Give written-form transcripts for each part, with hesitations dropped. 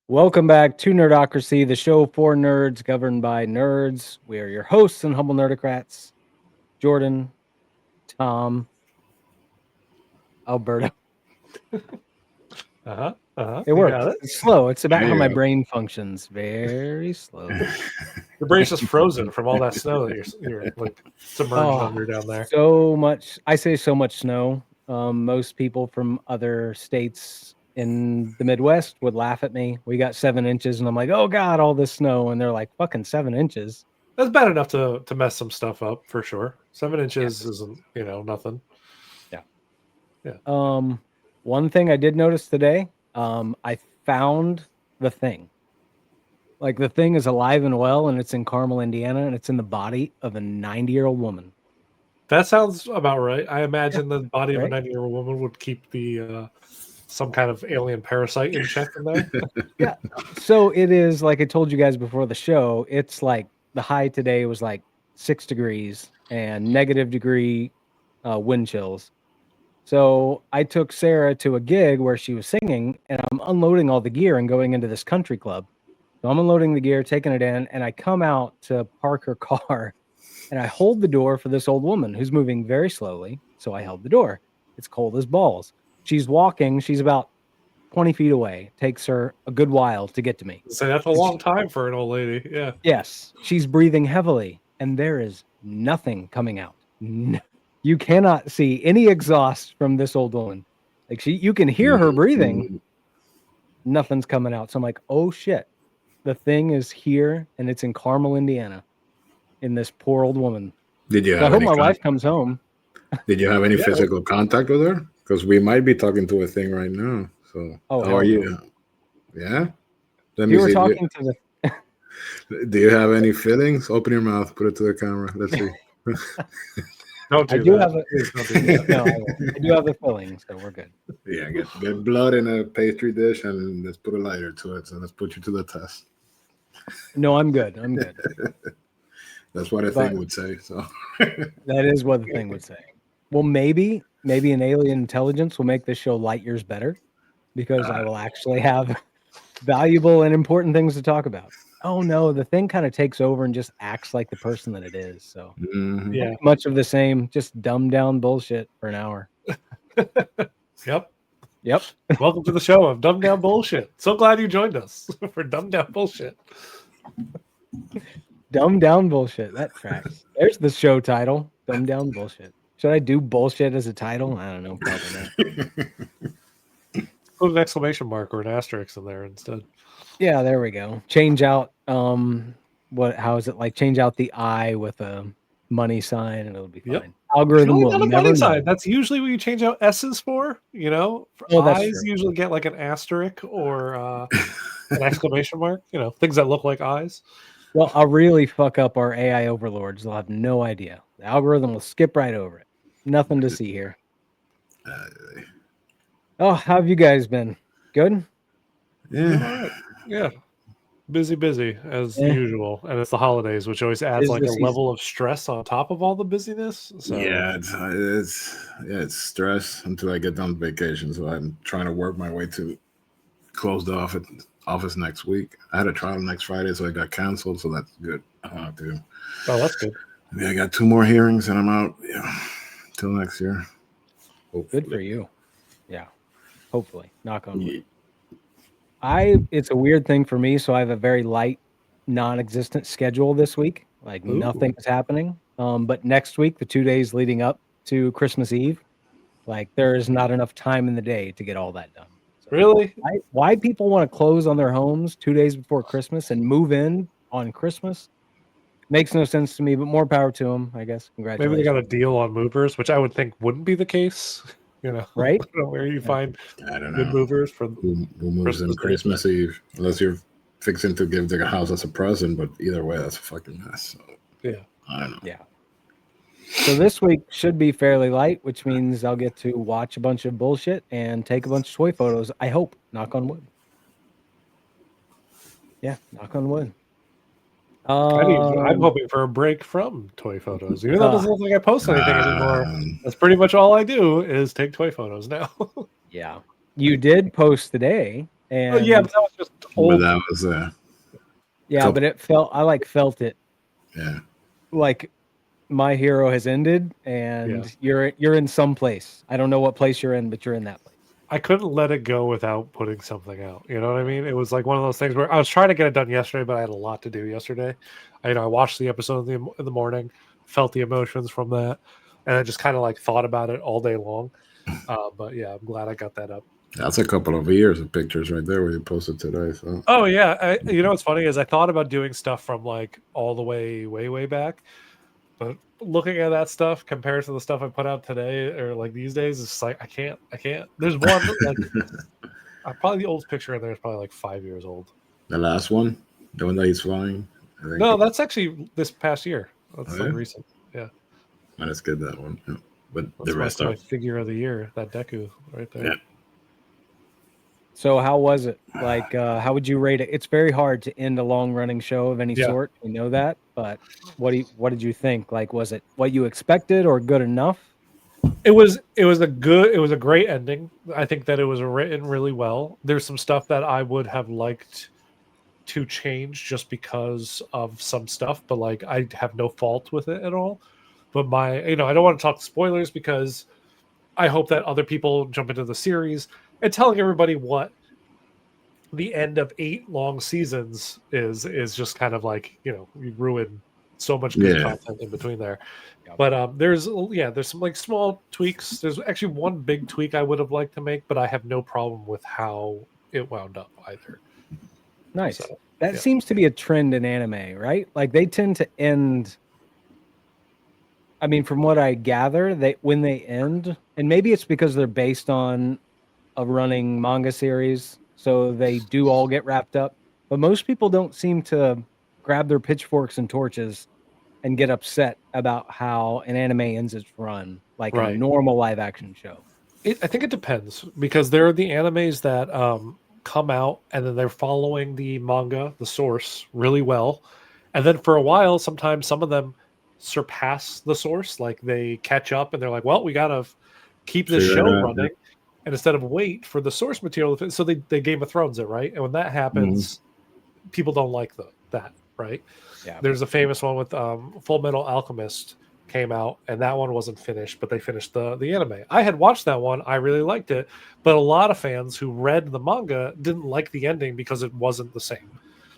Welcome back to Nerdocracy, the show for nerds governed by nerds. We are your hosts and humble nerdocrats, Jordan, Tom, Alberto. It It works. got it. It's slow. It's about There how you my go. brain functions. Very slow. Your brain's just frozen from all that snow that you're like submerged under down there. So much. I say so much snow. Most people from other states in the Midwest would laugh at me. We got 7 inches, and I'm like, oh God, all this snow. And they're like, fucking 7 inches. That's bad enough to mess some stuff up for sure. 7 inches isn't nothing. One thing I did notice today, I found the thing. Like the thing is alive and well, and it's in Carmel, Indiana, and it's in the body of a 90-year-old woman. That sounds about right. I imagine the body of a right? 90-year-old woman would keep the some kind of alien parasite in check in there. Yeah. So it is like I told you guys before the show. It's like the high today was like 6 degrees and -degree wind chills. So I took Sarah to a gig where she was singing, and I'm unloading all the gear and going into this country club. So I'm unloading the gear, taking it in, and I come out to park her car, and I hold the door for this old woman who's moving very slowly. So I held the door. It's cold as balls. She's walking. She's about 20 feet away. Takes her a good while to get to me. So that's a long time for an old lady. Yeah. Yes. She's breathing heavily, and there is nothing coming out. You cannot see any exhaust from this old woman. Like you can hear her breathing. Nothing's coming out. So I'm like, oh shit. The thing is here, and it's in Carmel, Indiana, in this poor old woman. Did you So have I hope any my wife comes home. Did you have any physical contact with her? Because we might be talking to a thing right now. So how are you? Yeah. Let You were talking to the. Do you have any feelings? Open your mouth. Put it to the camera. Let's see. Don't do I do that. have a. Please don't do that. No, I do have the filling, so we're good. Yeah, get blood in a pastry dish and let's put a lighter to it. So let's put you to the test. No, I'm good. I'm good. That's what a thing would say. So that is what the thing would say. Well, maybe an alien intelligence will make this show light years better, because I will actually have valuable and important things to talk about. Oh no, the thing kind of takes over and just acts like the person that it is. So Yeah. much of the same, just dumbed down bullshit for an hour. Yep. Yep. Welcome to the show of Dumbed Down Bullshit. So glad you joined us for Dumbed Down Bullshit. Dumbed down bullshit. That tracks. There's the show title. Dumbed down bullshit. Should I do bullshit as a title? I don't know. Probably not. Put an exclamation mark or an asterisk in there instead. Yeah, there we go. Change out how is it like? Change out the I with a money sign and it'll be fine. Yep. Algorithm will not a never money know. sign. That's usually what you change out S's for. Oh, that's I's true. usually get like an asterisk or an exclamation mark. Things that look like eyes. Well, I'll really fuck up our AI overlords. They'll have no idea. The algorithm will skip right over it. Nothing to see here. Oh, how have you guys been? Good? yeah. Yeah. Busy as usual. And it's the holidays, which always adds like a level of stress on top of all the busyness. So Yeah, it's stress until I get done vacation. So I'm trying to work my way to close the office next week. I had a trial next Friday, so it got canceled. So that's good. I don't have to. Oh, that's good. Yeah, I got 2 more hearings, and I'm out till next year. Hopefully. Good for you. Yeah. Hopefully. Knock on wood. It's a weird thing for me, so I have a very light, non-existent schedule this week. Like nothing's happening. But next week, the 2 days leading up to Christmas Eve, like there is not enough time in the day to get all that done. So Really? why people want to close on their homes 2 days before Christmas and move in on Christmas makes no sense to me, but more power to them, I guess. Congratulations. Maybe they got a deal on movers, which I would think wouldn't be the case. Right? I don't know where you find I don't good know movers for who moves in Christmas Eve, unless you're fixing to give the house as a present. But either way, that's a fucking mess. So, yeah, I don't know. Yeah. So this week should be fairly light, which means I'll get to watch a bunch of bullshit and take a bunch of toy photos. I hope. Knock on wood. Yeah, knock on wood. I'm hoping for a break from toy photos. Even though it doesn't look like I post anything anymore, that's pretty much all I do is take toy photos now. Yeah. You did post today. And but that was just But that was but it felt I felt it. Yeah. Like My Hero has ended, and you're in some place. I don't know what place you're in, but you're in that place. I couldn't let it go without putting something out. You know what I mean? It was like one of those things where I was trying to get it done yesterday, but I had a lot to do yesterday. I watched the episode in the morning, felt the emotions from that, and I just kind of like thought about it all day long. But yeah, I'm glad I got that up. That's a couple of years of pictures right there where you posted today. So. Oh yeah, you know what's funny is I thought about doing stuff from like all the way back, but looking at that stuff compared to the stuff I put out today or like these days, it's like I can't. There's one like probably the oldest picture in there is probably like 5 years old. The last one, the one that he's flying. No, that's actually this past year. That's like recent. Yeah, let's get that one. Yeah. But that's the rest my figure of the year. That Deku right there. Yeah. So how was it? Like, how would you rate it? It's very hard to end a long-running show of any sort. We know that, but what did you think? Like, was it what you expected or good enough? It was a great ending. I think that it was written really well. There's some stuff that I would have liked to change just because of some stuff, but like I have no fault with it at all. But I don't want to talk spoilers because I hope that other people jump into the series and telling everybody what the end of 8 long seasons is just kind of like, you ruin so much good content in between there. But there's some like small tweaks. There's actually one big tweak I would have liked to make, but I have no problem with how it wound up either. Nice. So, that seems to be a trend in anime, right? Like they tend to end. I mean, from what I gather, when they end, and maybe it's because they're based on a running manga series, so they do all get wrapped up. But most people don't seem to grab their pitchforks and torches and get upset about how an anime ends its run, like a normal live action show. I think it depends, because there are the animes that come out and then they're following the manga, the source, really well. And then for a while, sometimes some of them surpass the source. Like they catch up and they're like, well, we got to keep this show running. And instead of wait for the source material, so they Game of Thrones it, right? And when that happens, people don't like that, right? Yeah. There's a famous one with Full Metal Alchemist came out, and that one wasn't finished, but they finished the anime. I had watched that one. I really liked it. But a lot of fans who read the manga didn't like the ending because it wasn't the same.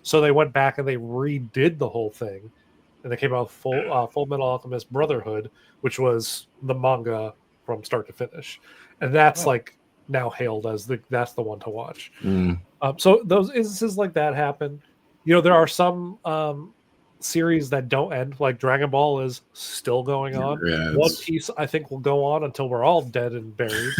So they went back and they redid the whole thing. And they came out with Full Metal Alchemist Brotherhood, which was the manga from start to finish. And that's like now hailed as that's the one to watch. So those instances like that happen. There are some series that don't end, like Dragon Ball is still going on. One Piece, I think, will go on until we're all dead and buried.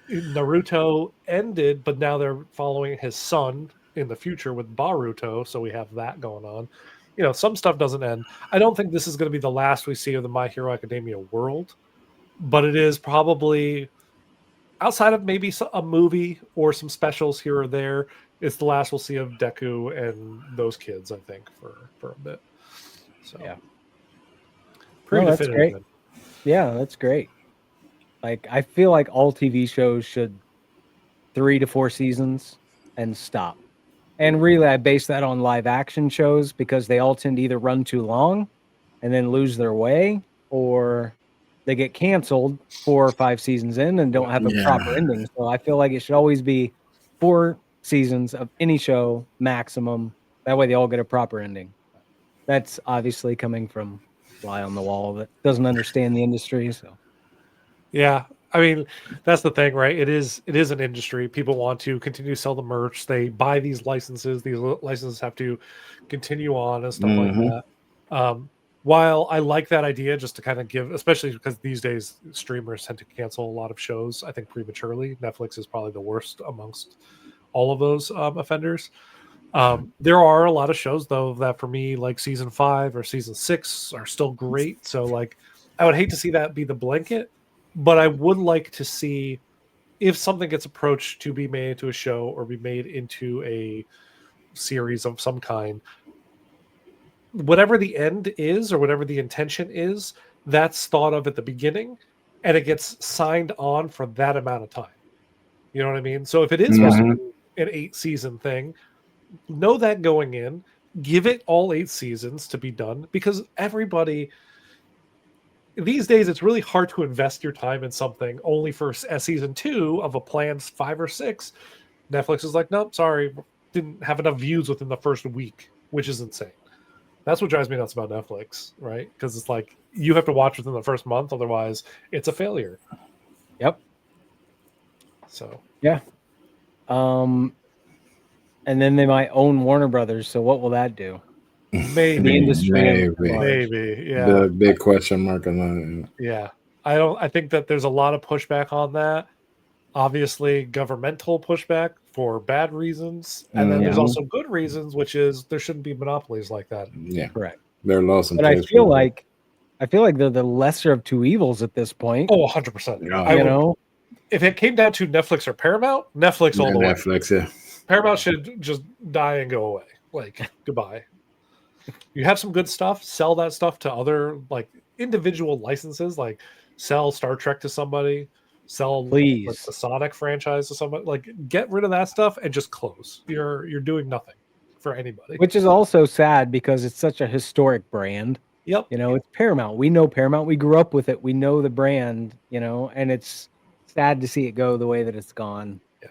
Naruto ended, but now they're following his son in the future with Boruto, so we have that going on. Some stuff doesn't end. I don't think this is going to be the last we see of the My Hero Academia world, but it is probably, outside of maybe a movie or some specials here or there, it's the last we'll see of Deku and those kids, I think, for a bit. So yeah, pretty definitive. That's great. Yeah, that's great. Like I feel like all TV shows should 3 to 4 seasons and stop. And really, I base that on live action shows because they all tend to either run too long and then lose their way, or they get canceled 4 or 5 seasons in and don't have a proper ending. So I feel like it should always be 4 seasons of any show maximum. That way they all get a proper ending. That's obviously coming from fly on the wall that doesn't understand the industry. So yeah, I mean, that's the thing, right? It is an industry. People want to continue to sell the merch. They buy these licenses. These licenses have to continue on and stuff like that. While I like that idea, just to kind of give, especially because these days streamers tend to cancel a lot of shows, I think prematurely. Netflix is probably the worst amongst all of those offenders. There are a lot of shows, though, that for me, like season 5 or season 6, are still great. So, like, I would hate to see that be the blanket. But I would like to see if something gets approached to be made into a show or be made into a series of some kind, whatever the end is or whatever the intention is, that's thought of at the beginning and it gets signed on for that amount of time. You know what I mean? So if it is supposed to be an 8-season thing. Know that going in, give it all 8 seasons to be done, because everybody these days it's really hard to invest your time in something only for a season 2 of a planned 5 or 6. Netflix is like, nope, sorry, didn't have enough views within the first week, which is insane. That's what drives me nuts about Netflix, right? Because it's like you have to watch within the first month, otherwise it's a failure. Yep. So yeah. And then they might own Warner Brothers. So what will that do? maybe The industry, maybe, yeah. The big question mark on that. Yeah. I think that there's a lot of pushback on that. Obviously, governmental pushback for bad reasons, and then there's also good reasons, which is there shouldn't be monopolies like that. Yeah, correct. They're lost. But I feel like they're the lesser of two evils at this point. Oh, 100%. You know, if it came down to Netflix or Paramount, Netflix all the way. Netflix, yeah. Paramount should just die and go away. Like, goodbye. You have some good stuff, sell that stuff to other like individual licenses, like sell Star Trek to somebody, sell please like, the Sonic franchise to somebody. Like, get rid of that stuff and just close. You're doing nothing for anybody. Which is also sad because it's such a historic brand. Yep. You know, it's Paramount. We know Paramount. We grew up with it. We know the brand, you know, and it's sad to see it go the way that it's gone. Yeah.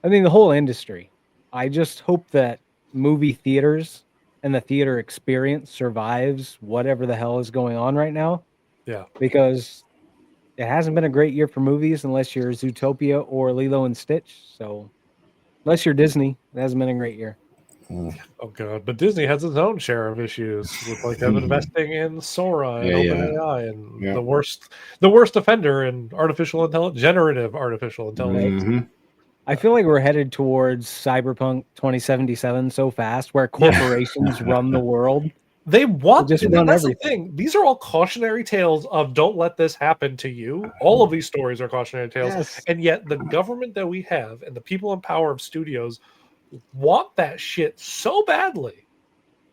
I mean, the whole industry. I just hope that movie theaters and the theater experience survives whatever the hell is going on right now. Yeah. Because it hasn't been a great year for movies unless you're Zootopia or Lilo and Stitch. So unless you're Disney, it hasn't been a great year. Oh god, but Disney has its own share of issues with like them investing in Sora and OpenAI and the worst offender in generative artificial intelligence. I feel like we're headed towards Cyberpunk 2077 so fast, where corporations run the world. They want just run everything. The thing. These are all cautionary tales of don't let this happen to you. All of these stories are cautionary tales, and yet the government that we have and the people in power of studios want that shit so badly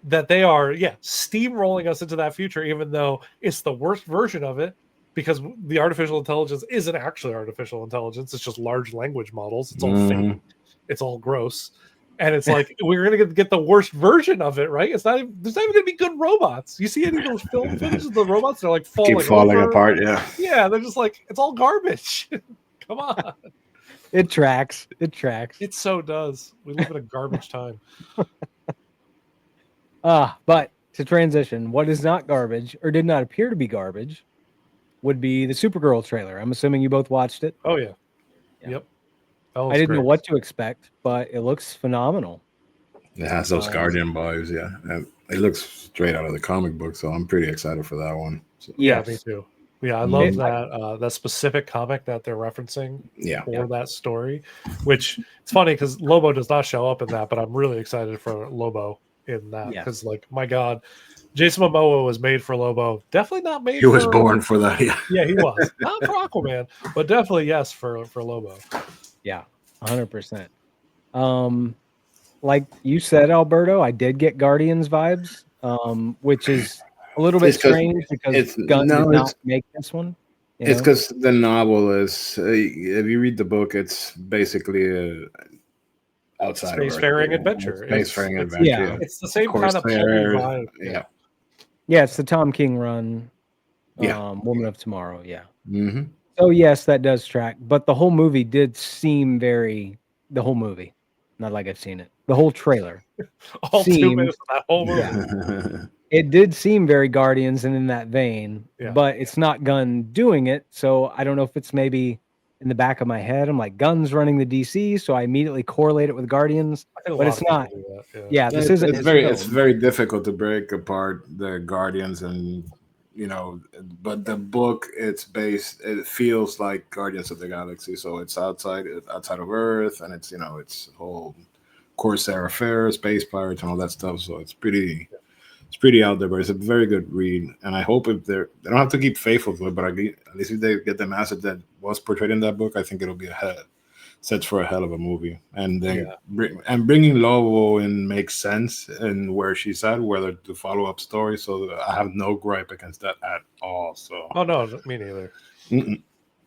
that they are steamrolling us into that future, even though it's the worst version of it, because the artificial intelligence isn't actually artificial intelligence. It's just large language models. It's all fake. It's all gross. And it's like, we're going to get the worst version of it, right? There's not even going to be good robots. You see any of those film footages of the robots? They're like falling apart. Yeah. They're just like, it's all garbage. Come on. It tracks. It so does. We live in a garbage time. But to transition, what is not garbage or did not appear to be garbage would be the Supergirl trailer. I'm assuming you both watched it. Oh, yeah. Yep. I didn't know what to expect, but it looks phenomenal. It has those Guardian vibes, and it looks straight out of the comic book, so I'm pretty excited for that one. So. Yeah, me too. Yeah, I love that specific comic that they're referencing for that story, which it's funny because Lobo does not show up in that, but I'm really excited for Lobo in that because, like, my God, Jason Momoa was made for Lobo. Definitely not made. He was born for that. Yeah, he was not for Aquaman, but definitely yes for Lobo. Yeah, 100%. Like you said, Alberto, I did get Guardians vibes, which is a little bit strange because Gunn did not make this one. It's because the novel is, if you read the book, it's basically a outside spacefaring adventure. Spacefaring adventure. Yeah, it's the same kind of vibe. Yeah, it's the Tom King run. Woman of Tomorrow. Yeah. Mm-hmm. So yes, that does track, but the whole movie did seem the whole movie, not like I've seen it. The whole trailer. All 2 minutes of that whole movie. It did seem very Guardians and in that vein, but it's not Gunn doing it. So I don't know if it's maybe in the back of my head. I'm like, Gunn's running the DC, so I immediately correlate it with Guardians, but it's not. This isn't. It's very difficult to break apart the Guardians and. But the book, it feels like Guardians of the Galaxy, so it's outside of Earth, and it's whole Corsair affair, space pirates, and all that stuff. So it's pretty out there, but it's a very good read. And I hope if they don't have to keep faithful to it, but at least if they get the message that was portrayed in that book, I think it'll be sets for a hell of a movie. And then bringing Lobo in makes sense and where she's at, whether to follow up story. So I have no gripe against that at all. So no, me neither.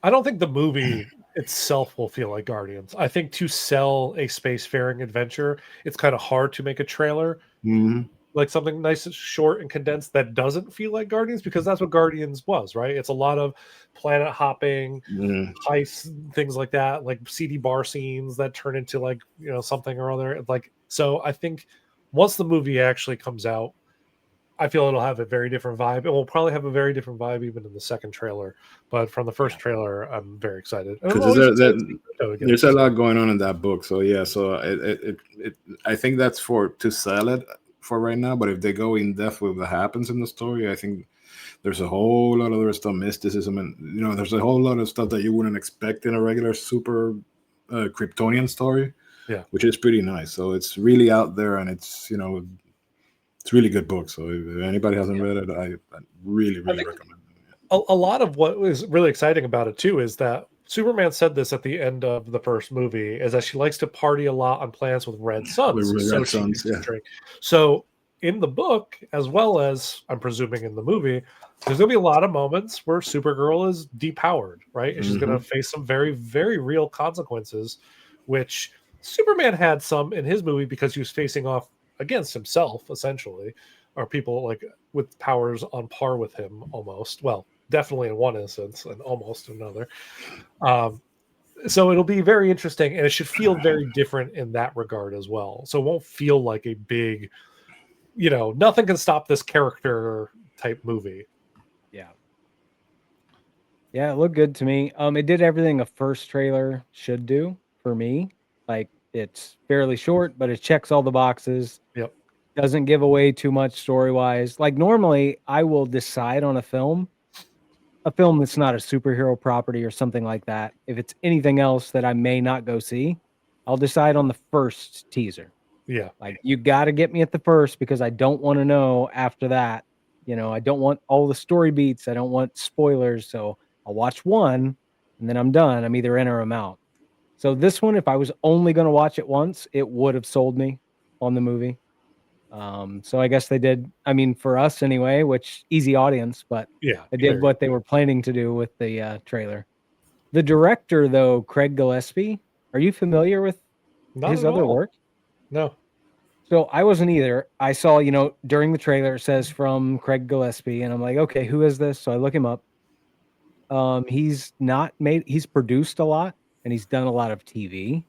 I don't think the movie itself will feel like Guardians. I think to sell a spacefaring adventure, it's kind of hard to make a trailer Mhm. like something nice and short and condensed that doesn't feel like Guardians, because that's what Guardians was, right? It's a lot of planet hopping, Mhm. heists, things like that, like CD bar scenes that turn into like, something or other. Like, so I think once the movie actually comes out, I feel it'll have a very different vibe. It will probably have a very different vibe even in the second trailer. But from the first trailer, I'm very excited. And I'm Because always excited to see Crypto again. there's a lot going on in that book. So yeah, so I think that's for to sell it for right now. But if they go in depth with what happens in the story, I think there's a whole lot of other stuff, mysticism, and there's a whole lot of stuff that you wouldn't expect in a regular super Kryptonian story. Yeah. Which is pretty nice. So it's really out there, and it's it's a really good book. So if anybody hasn't read it, I really recommend it. A lot of what was really exciting about it too is that Superman said this at the end of the first movie, is that she likes to party a lot on planets with red suns. With So red she suns, likes to drink. So in the book, as well as I'm presuming in the movie, there's gonna be a lot of moments where Supergirl is depowered, right? And she's gonna face some very, very real consequences, which Superman had some in his movie because he was facing off against himself, essentially, or people like with powers on par with him almost. Well, definitely in one instance and almost in another. So it'll be very interesting, and it should feel very different in that regard as well. So it won't feel like a big, nothing can stop this character type movie. Yeah. Yeah, it looked good to me. It did everything a first trailer should do for me. Like, it's fairly short, but it checks all the boxes. Yep. Doesn't give away too much story-wise. Like, normally I will decide on a film that's not a superhero property or something like that. If it's anything else that I may not go see, I'll decide on the first teaser. Yeah. Like, you got to get me at the first, because I don't want to know after that. I don't want all the story beats. I don't want spoilers. So I'll watch one and then I'm done. I'm either in or I'm out. So this one, if I was only going to watch it once, it would have sold me on the movie. So I guess they did, I mean, for us anyway, which easy audience, but Yeah. they did what they were planning to do with the trailer. The director, though, Craig Gillespie, are you familiar with his other work? No. So I wasn't either. I saw, during the trailer, it says from Craig Gillespie, and I'm like, okay, who is this? So I look him up. He's produced a lot and he's done a lot of TV,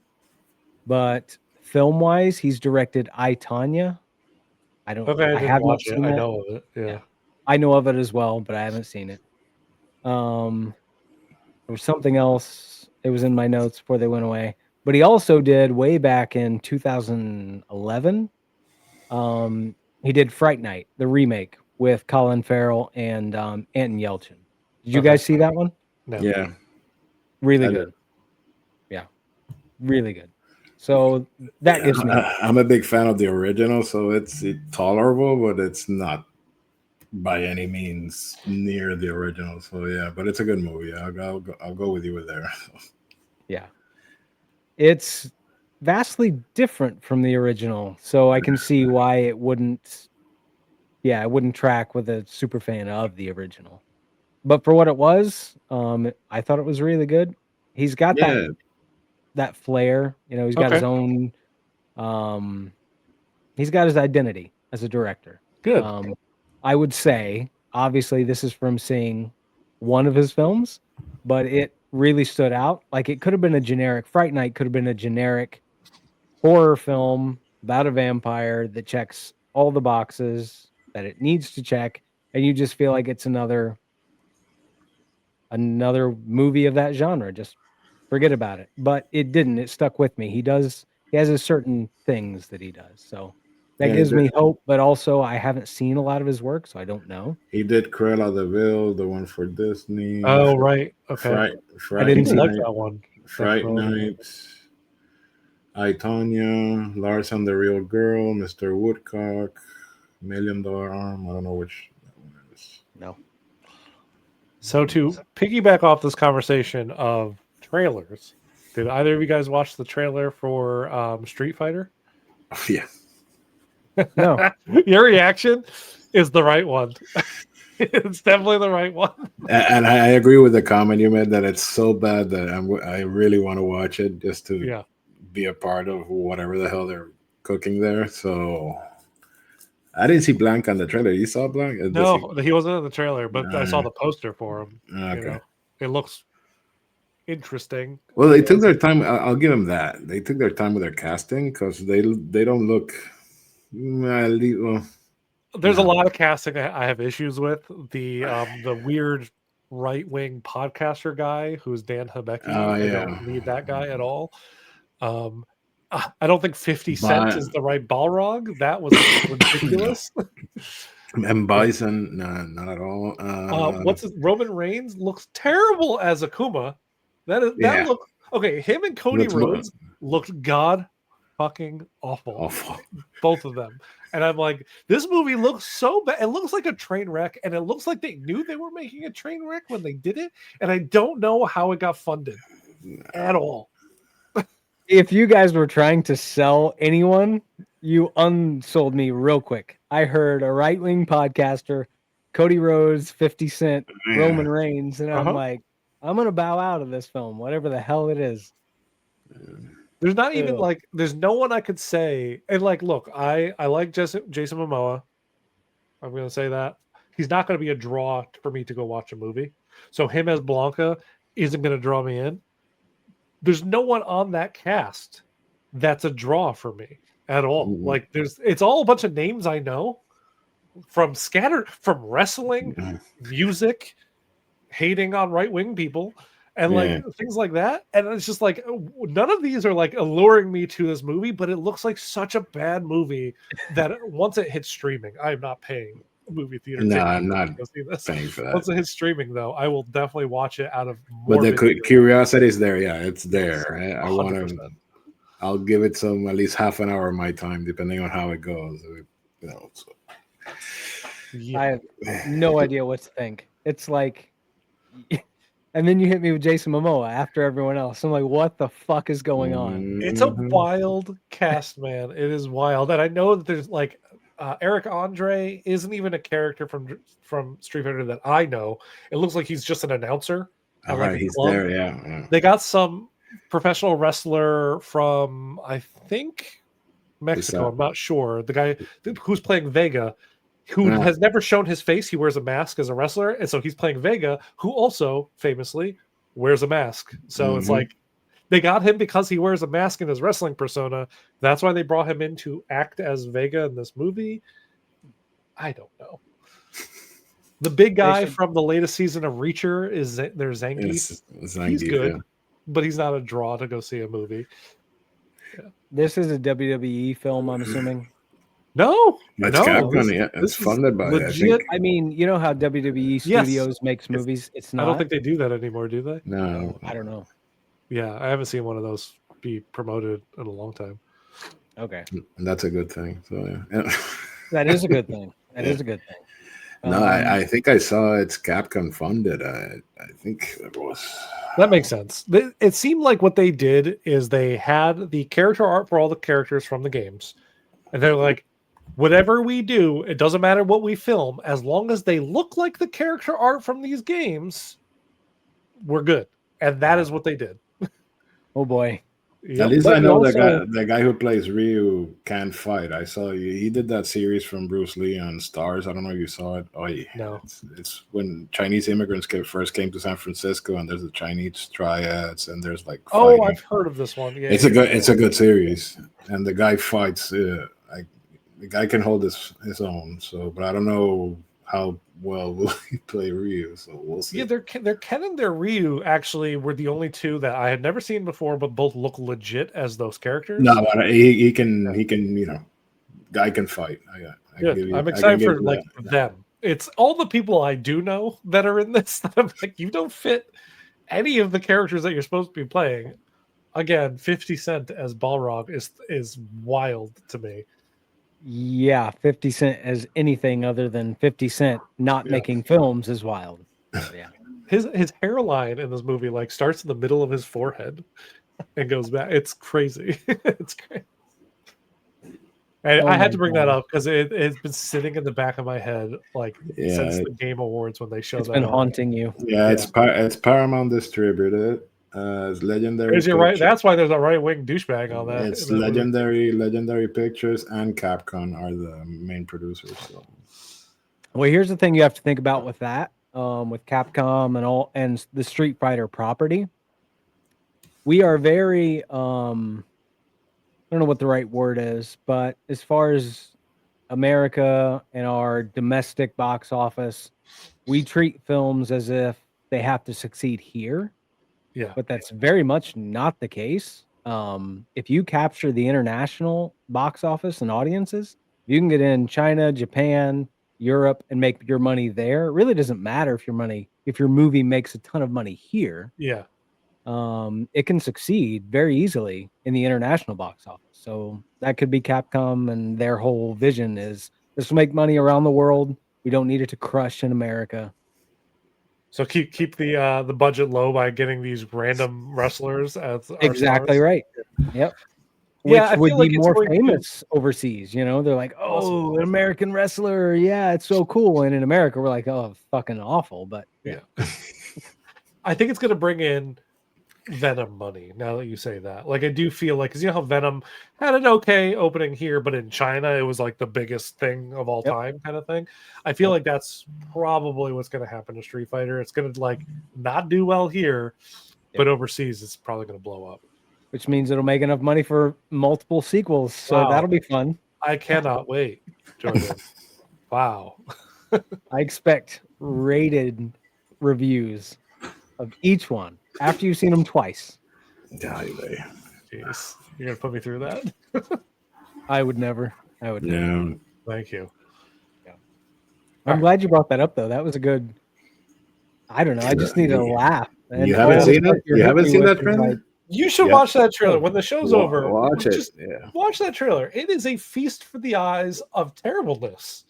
but film wise, he's directed I, Tanya. I didn't have not watch it. seen I that. know of it. Yeah. I know of it as well, but I haven't seen it. There was something else. It was in my notes before they went away, but he also did way back in 2011. He did Fright Night, the remake with Colin Farrell and Anton Yelchin. Did you guys see that one? No. Yeah. Really good. Yeah. Really good. So that gives me. I'm a big fan of the original, so it's tolerable, but it's not by any means near the original. So yeah, but it's a good movie. I'll go with you there. Yeah. It's vastly different from the original, so I can see why it wouldn't track with a super fan of the original. But for what it was, I thought it was really good. He's got that flair, he's got his own he's got his identity as a director. Good. I would say, obviously this is from seeing one of his films, but it really stood out. Like, it could have been a generic Fright Night, could have been a generic horror film about a vampire that checks all the boxes that it needs to check, and you just feel like it's another movie of that genre. Just forget about it. But it didn't. It stuck with me. He has a certain things that he does. So that gives me hope, but also I haven't seen a lot of his work, so I don't know. He did Cruella de Vil, the one for Disney. Oh, right. Okay. Fright I didn't see like that one. Fright Night, I, Tanya, Lars and the Real Girl, Mr. Woodcock, $1 Million Arm. I don't know which that one is. No. So to piggyback off this conversation of trailers, did either of you guys watch the trailer for Street Fighter? Yeah. No. Your reaction is the right one. It's definitely the right one. And I agree with the comment you made that it's so bad that I really want to watch it just to Yeah. be a part of whatever the hell they're cooking there. So I didn't see Blank on the trailer. You saw Blank? No, he wasn't in the trailer, but I saw Uh, the poster for him. Okay. You know, it looks interesting. Well, they took their time. I'll give them that. They took their time with their casting because they don't look. Well, There's a no. lot of casting I have issues with. The weird right wing podcaster guy who's Dan Hibeki. Oh, I yeah. don't need that guy at all. I don't think 50 Cent But- is the right Balrog. That was ridiculous. And Bison, no, not at all. Roman Reigns looks terrible as Akuma. That Yeah. looked okay. Him and Cody Looks mo- Rhodes looked god fucking awful. awful. Both of them. And I'm like, this movie looks so bad. It looks like a train wreck, and it looks like they knew they were making a train wreck when they did it. And I don't know how it got funded at all. If you guys were trying to sell anyone, you unsold me real quick. I heard a right-wing podcaster, Cody Rhodes, 50 Cent, Yeah. Roman Reigns, and I'm Uh-huh. like, I'm gonna bow out of this film, whatever the hell it is. There's not even Ew. like there's no one I could say. And like, look, I like Jason Momoa. I'm gonna say that. He's not gonna be a draw for me to go watch a movie. So him as Blanca isn't gonna draw me in. There's no one on that cast that's a draw for me at all. Mhm. Like it's all a bunch of names I know from wrestling, Yeah. music, hating on right-wing people, and Yeah. like things like that. And it's just like none of these are like alluring me to this movie, but it looks like such a bad movie that once it hits streaming, I'm not paying a movie theater. No, ticket I'm not to go see this. paying for Once that. it hits streaming, though, I will definitely watch it out of But the morbid curiosity is there. Yeah, it's there. I want 100%. to. I'll give it some at least half an hour of my time, depending on how it goes. You know. So. Yeah. I have no idea what to think. It's like, and then you hit me with Jason Momoa after everyone else. I'm like, what the fuck is going on? It's a Mhm. wild cast, man. It is wild, and I know that there's like Eric Andre isn't even a character from Street Fighter that I know. It looks like he's just an announcer. at, All like, right, a he's club. there. Yeah. They got some professional wrestler from I think Mexico. that? I'm not sure. The guy who's playing Vega, who Yeah. has never shown his face. He wears a mask as a wrestler, and so he's playing Vega, who also famously wears a mask. So it's Mhm. like they got him because he wears a mask in his wrestling persona. That's why they brought him in to act as Vega in this movie. I don't know. The big guy from the latest season of Reacher is there's Zangief. It's He's good, yeah. but he's not a draw to go see a movie. This is a WWE film, I'm assuming. No, It's no, Capcom. Yeah, this it's is funded by. legit. I mean, you know how WWE Studios makes movies? It's not. I don't think they do that anymore, do they? No, I don't know. Yeah, I haven't seen one of those be promoted in a long time. Okay. that's a good thing. So yeah. That is a good thing. That is a good thing. No, I think I saw it's Capcom funded. I think it was. That makes sense. It seemed like what they did is they had the character art for all the characters from the games, and they're like, whatever we do, it doesn't matter what we film, as long as they look like the character art from these games, we're good. And that is what they did. Oh boy. Yep. At least But I know also- the guy who plays Ryu can fight. I saw he did that series from Bruce Lee on Stars. I don't know if you saw it. Oh yeah, No. It's when Chinese immigrants first came to San Francisco, and there's the Chinese triads, and there's like Oh, fighting. I've heard of this one. Yeah, It's a good series, and the guy fights. The guy can hold his own. So, but I don't know how well will he play Ryu. So we'll see. Yeah, their Ken and their Ryu actually were the only two that I had never seen before, but both look legit as those characters. No, but he can guy can fight. I'm excited for like them. It's all the people I do know that are in this that I'm like, you don't fit any of the characters that you're supposed to be playing. Again, 50 Cent as Balrog is wild to me. Yeah, 50 Cent as anything other than 50 Cent not making films is wild. So, yeah. His hairline in this movie like starts in the middle of his forehead and goes back. It's crazy. It's crazy. And Oh I had my to bring that God. up because it's been sitting in the back of my head like since the Game Awards when they showed It's that been up. haunting you. Yeah, it's Paramount distributed. It's Legendary. There's your right. That's why there's a right wing douchebag on that. It's in that movie. Legendary Pictures and Capcom are the main producers. So Well, here's the thing you have to think about with that, with Capcom and the Street Fighter property. We are very, I don't know what the right word is, but as far as America and our domestic box office, we treat films as if they have to succeed here, Yeah. but that's very much not the case. If you capture the international box office and audiences, you can get in China, Japan, Europe, and make your money there. It really doesn't matter if your movie makes a ton of money here. Yeah. It can succeed very easily in the international box office. So that could be Capcom, and their whole vision is this will make money around the world. We don't need it to crush in America. So keep the budget low by getting these random wrestlers as our Exactly stars. right. Yep. Yeah, Which I would feel be like it's more going to famous overseas. They're like, Possible. oh, an American wrestler. Yeah, it's so cool. And in America, we're like, oh, fucking awful. But yeah. I think it's going to bring in Venom money. Now that you say that, like I do feel like because you know how Venom had an okay opening here, but in China it was like the biggest thing of all time, kind of thing. I feel like that's probably what's going to happen to Street Fighter. It's going to like not do well here, but overseas it's probably going to blow up. Which means it'll make enough money for multiple sequels. So that'll be fun. I cannot wait, Jordan. Wow. I expect rated reviews of each one after you've seen them twice. Jeez, you're gonna put me through that. I would never. yeah, Thank you. I'm glad you brought that up, though. That was a good. I don't know. I just needed a laugh. And you haven't seen it? You haven't seen that trailer? Like, you should watch that trailer when the show's over. Watch it. Just watch that trailer. It is a feast for the eyes of terribleness.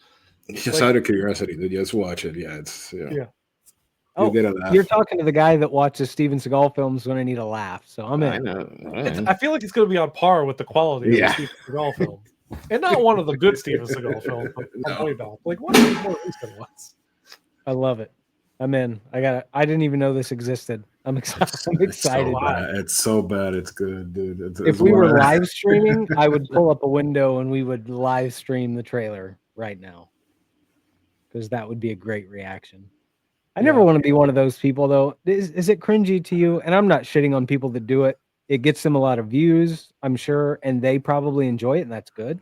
Just out of curiosity, dude. Just watch it. Yeah, it's Oh, get a laugh. you're talking to the guy that watches Steven Seagal films when I need a laugh. So I'm in. I know. I feel like it's going to be on par with the quality of the Steven Seagal film. And not one of the good Steven Seagal films, but way back. Like one of the more recent ones. I love it. I'm in. I didn't even know this existed. I'm excited. It's so bad. It's good, dude. If we were live streaming, I would pull up a window and we would live stream the trailer right now. Because that would be a great reaction. I never want to be one of those people, though. Is it cringy to you? And I'm not shitting on people that do it. It gets them a lot of views, I'm sure, and they probably enjoy it, and that's good.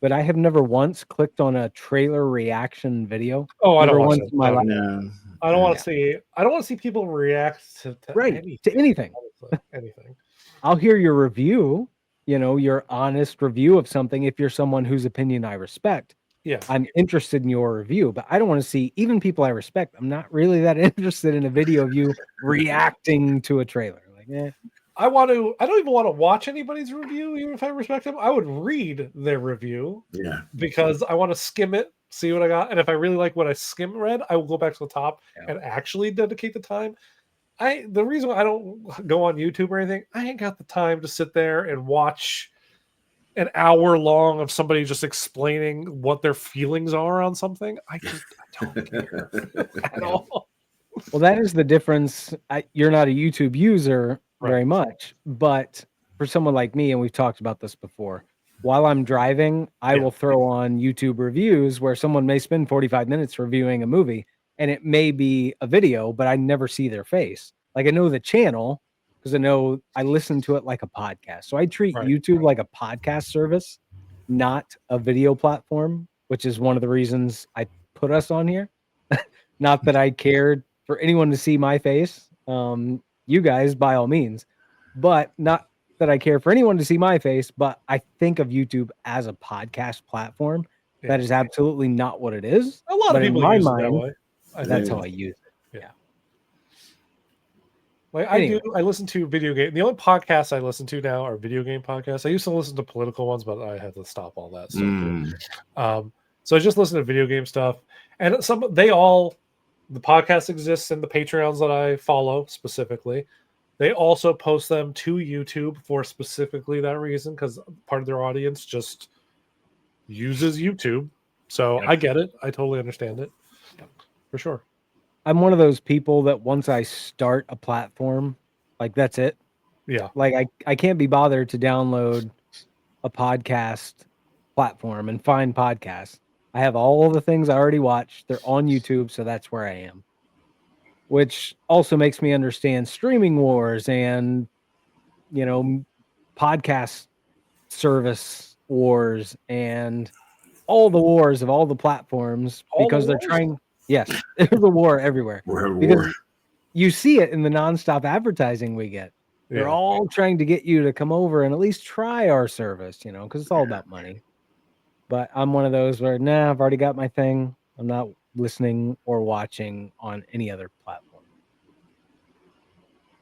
But I have never once clicked on a trailer reaction video. Oh, I don't want want to. I don't want to see. I don't want to see people react to anything. Anything. I'll hear your review. Your honest review of something. If you're someone whose opinion I respect. Yeah, I'm interested in your review, but I don't want to see even people I respect. I'm not really that interested in a video of you reacting to a trailer. Like, I don't even want to watch anybody's review, even if I respect them. I would read their review. Yeah. Because I want to skim it, see what I got. And if I really like what I read, I will go back to the top and actually dedicate the time. The reason why I don't go on YouTube or anything, I ain't got the time to sit there and watch an hour long of somebody just explaining what their feelings are on something. I don't care at all. Well, that is the difference. You're not a YouTube user very much, but for someone like me, and we've talked about this before, while I'm driving, I will throw on YouTube reviews where someone may spend 45 minutes reviewing a movie, and it may be a video, but I never see their face. Like I know the channel, because I listen to it like a podcast. So I treat YouTube like a podcast service, not a video platform, which is one of the reasons I put us on here. Not that I cared for anyone to see my face. You guys, by all means, but not that I care for anyone to see my face, but I think of YouTube as a podcast platform. That is absolutely not what it is. A lot of people use it that way. That's how I use it. Like I listen to video game. The only podcasts I listen to now are video game podcasts. I used to listen to political ones, but I had to stop all that. So I just listen to video game stuff, and the podcast exists in the Patreons that I follow specifically. They also post them to YouTube for specifically that reason, because part of their audience just uses YouTube. So I get it. I totally understand it. For sure. I'm one of those people that once I start a platform, like that's it. Yeah. Like I can't be bothered to download a podcast platform and find podcasts. I have all the things I already watched. They're on YouTube, so that's where I am. Which also makes me understand streaming wars and, podcast service wars and all the wars of all the platforms because they're trying. Yes, there's a war everywhere because you see it in the nonstop advertising we get. They're all trying to get you to come over and at least try our service, because it's all about money. But I'm one of those where, I've already got my thing. I'm not listening or watching on any other platform.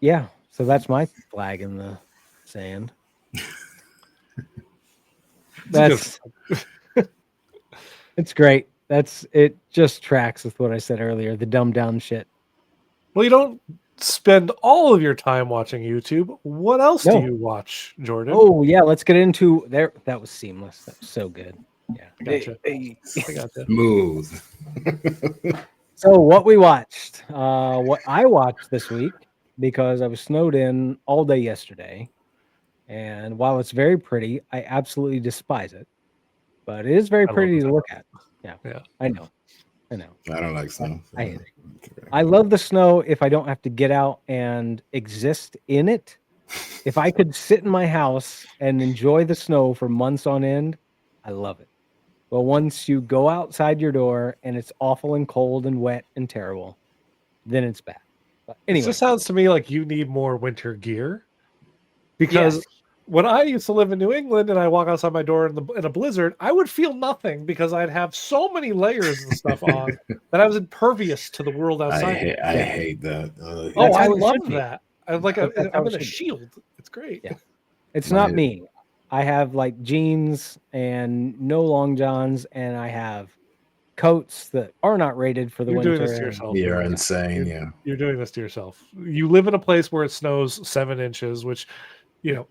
Yeah, so that's my flag in the sand. That's it's great. It just tracks with what I said earlier, the dumbed down shit. Well, you don't spend all of your time watching YouTube. What else do you watch, Jordan? Oh, yeah, let's get into there. That was seamless. That was so good. Yeah. I gotcha. I gotcha. Smooth. So what we watched, what I watched this week, because I was snowed in all day yesterday. And while it's very pretty, I absolutely despise it. But it is very pretty to look at. Yeah. I know. I don't like snow. I hate it. I love the snow if I don't have to get out and exist in it. If I could sit in my house and enjoy the snow for months on end, I love it. But once you go outside your door and it's awful and cold and wet and terrible, then it's bad. But anyway, it just sounds to me like you need more winter gear. Because when I used to live in New England and I walk outside my door in a blizzard, I would feel nothing because I'd have so many layers and stuff on that I was impervious to the world outside. I hate that. I love that. I'm in a shield. It's great. Yeah. It's not me. I have like jeans and no long johns, and I have coats that are not rated for the winter. You're doing this to yourself. You're insane. You're doing this to yourself. You live in a place where it snows 7 inches, which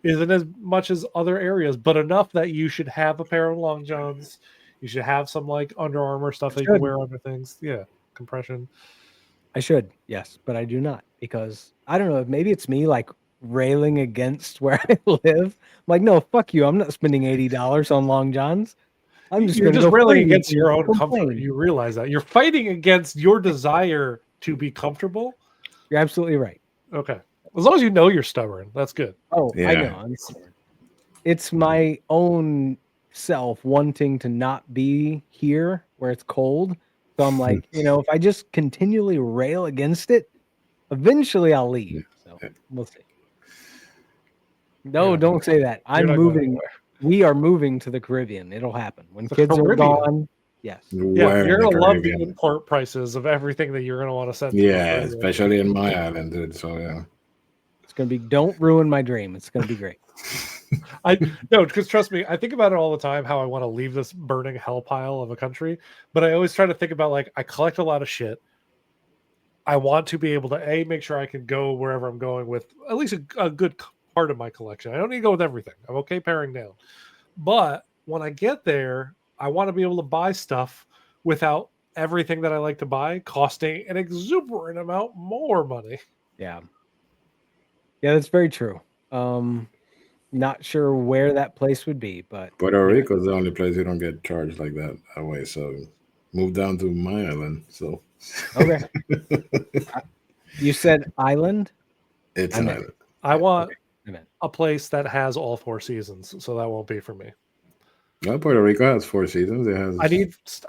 isn't as much as other areas, but enough that you should have a pair of long johns. You should have some like Under Armour stuff that you can wear under things. Yeah, compression. I should, yes, but I do not because I don't know. Maybe it's me like railing against where I live. I'm like, no, fuck you. I'm not spending $80 on long johns. You're just railing against your own comfort. You realize that you're fighting against your desire to be comfortable. You're absolutely right. Okay. As long as you know you're stubborn, that's good. Oh, yeah. I know. I'm stubborn. It's my own self wanting to not be here where it's cold. So I'm like, if I just continually rail against it, eventually I'll leave. So we'll see. No, don't say that. I'm moving. We are moving to the Caribbean. It'll happen. When kids are gone, yes. Yeah, you're going to love the import prices of everything that you're going to want to send. Yeah, especially in my island, dude. So, yeah. It's going to be, don't ruin my dream. It's going to be great. Because trust me, I think about it all the time, how I want to leave this burning hell pile of a country. But I always try to think about, like, I collect a lot of shit. I want to be able to, make sure I can go wherever I'm going with at least a good part of my collection. I don't need to go with everything. I'm okay paring down. But when I get there, I want to be able to buy stuff without everything that I like to buy costing an exuberant amount more money. Yeah. Yeah, that's very true. Not sure where that place would be, but Puerto Rico is the only place you don't get charged like that way. So move down to my island. So okay. You said island? It's an island. I want a place that has all 4 seasons, so that won't be for me. Well, Puerto Rico has 4 seasons. It has.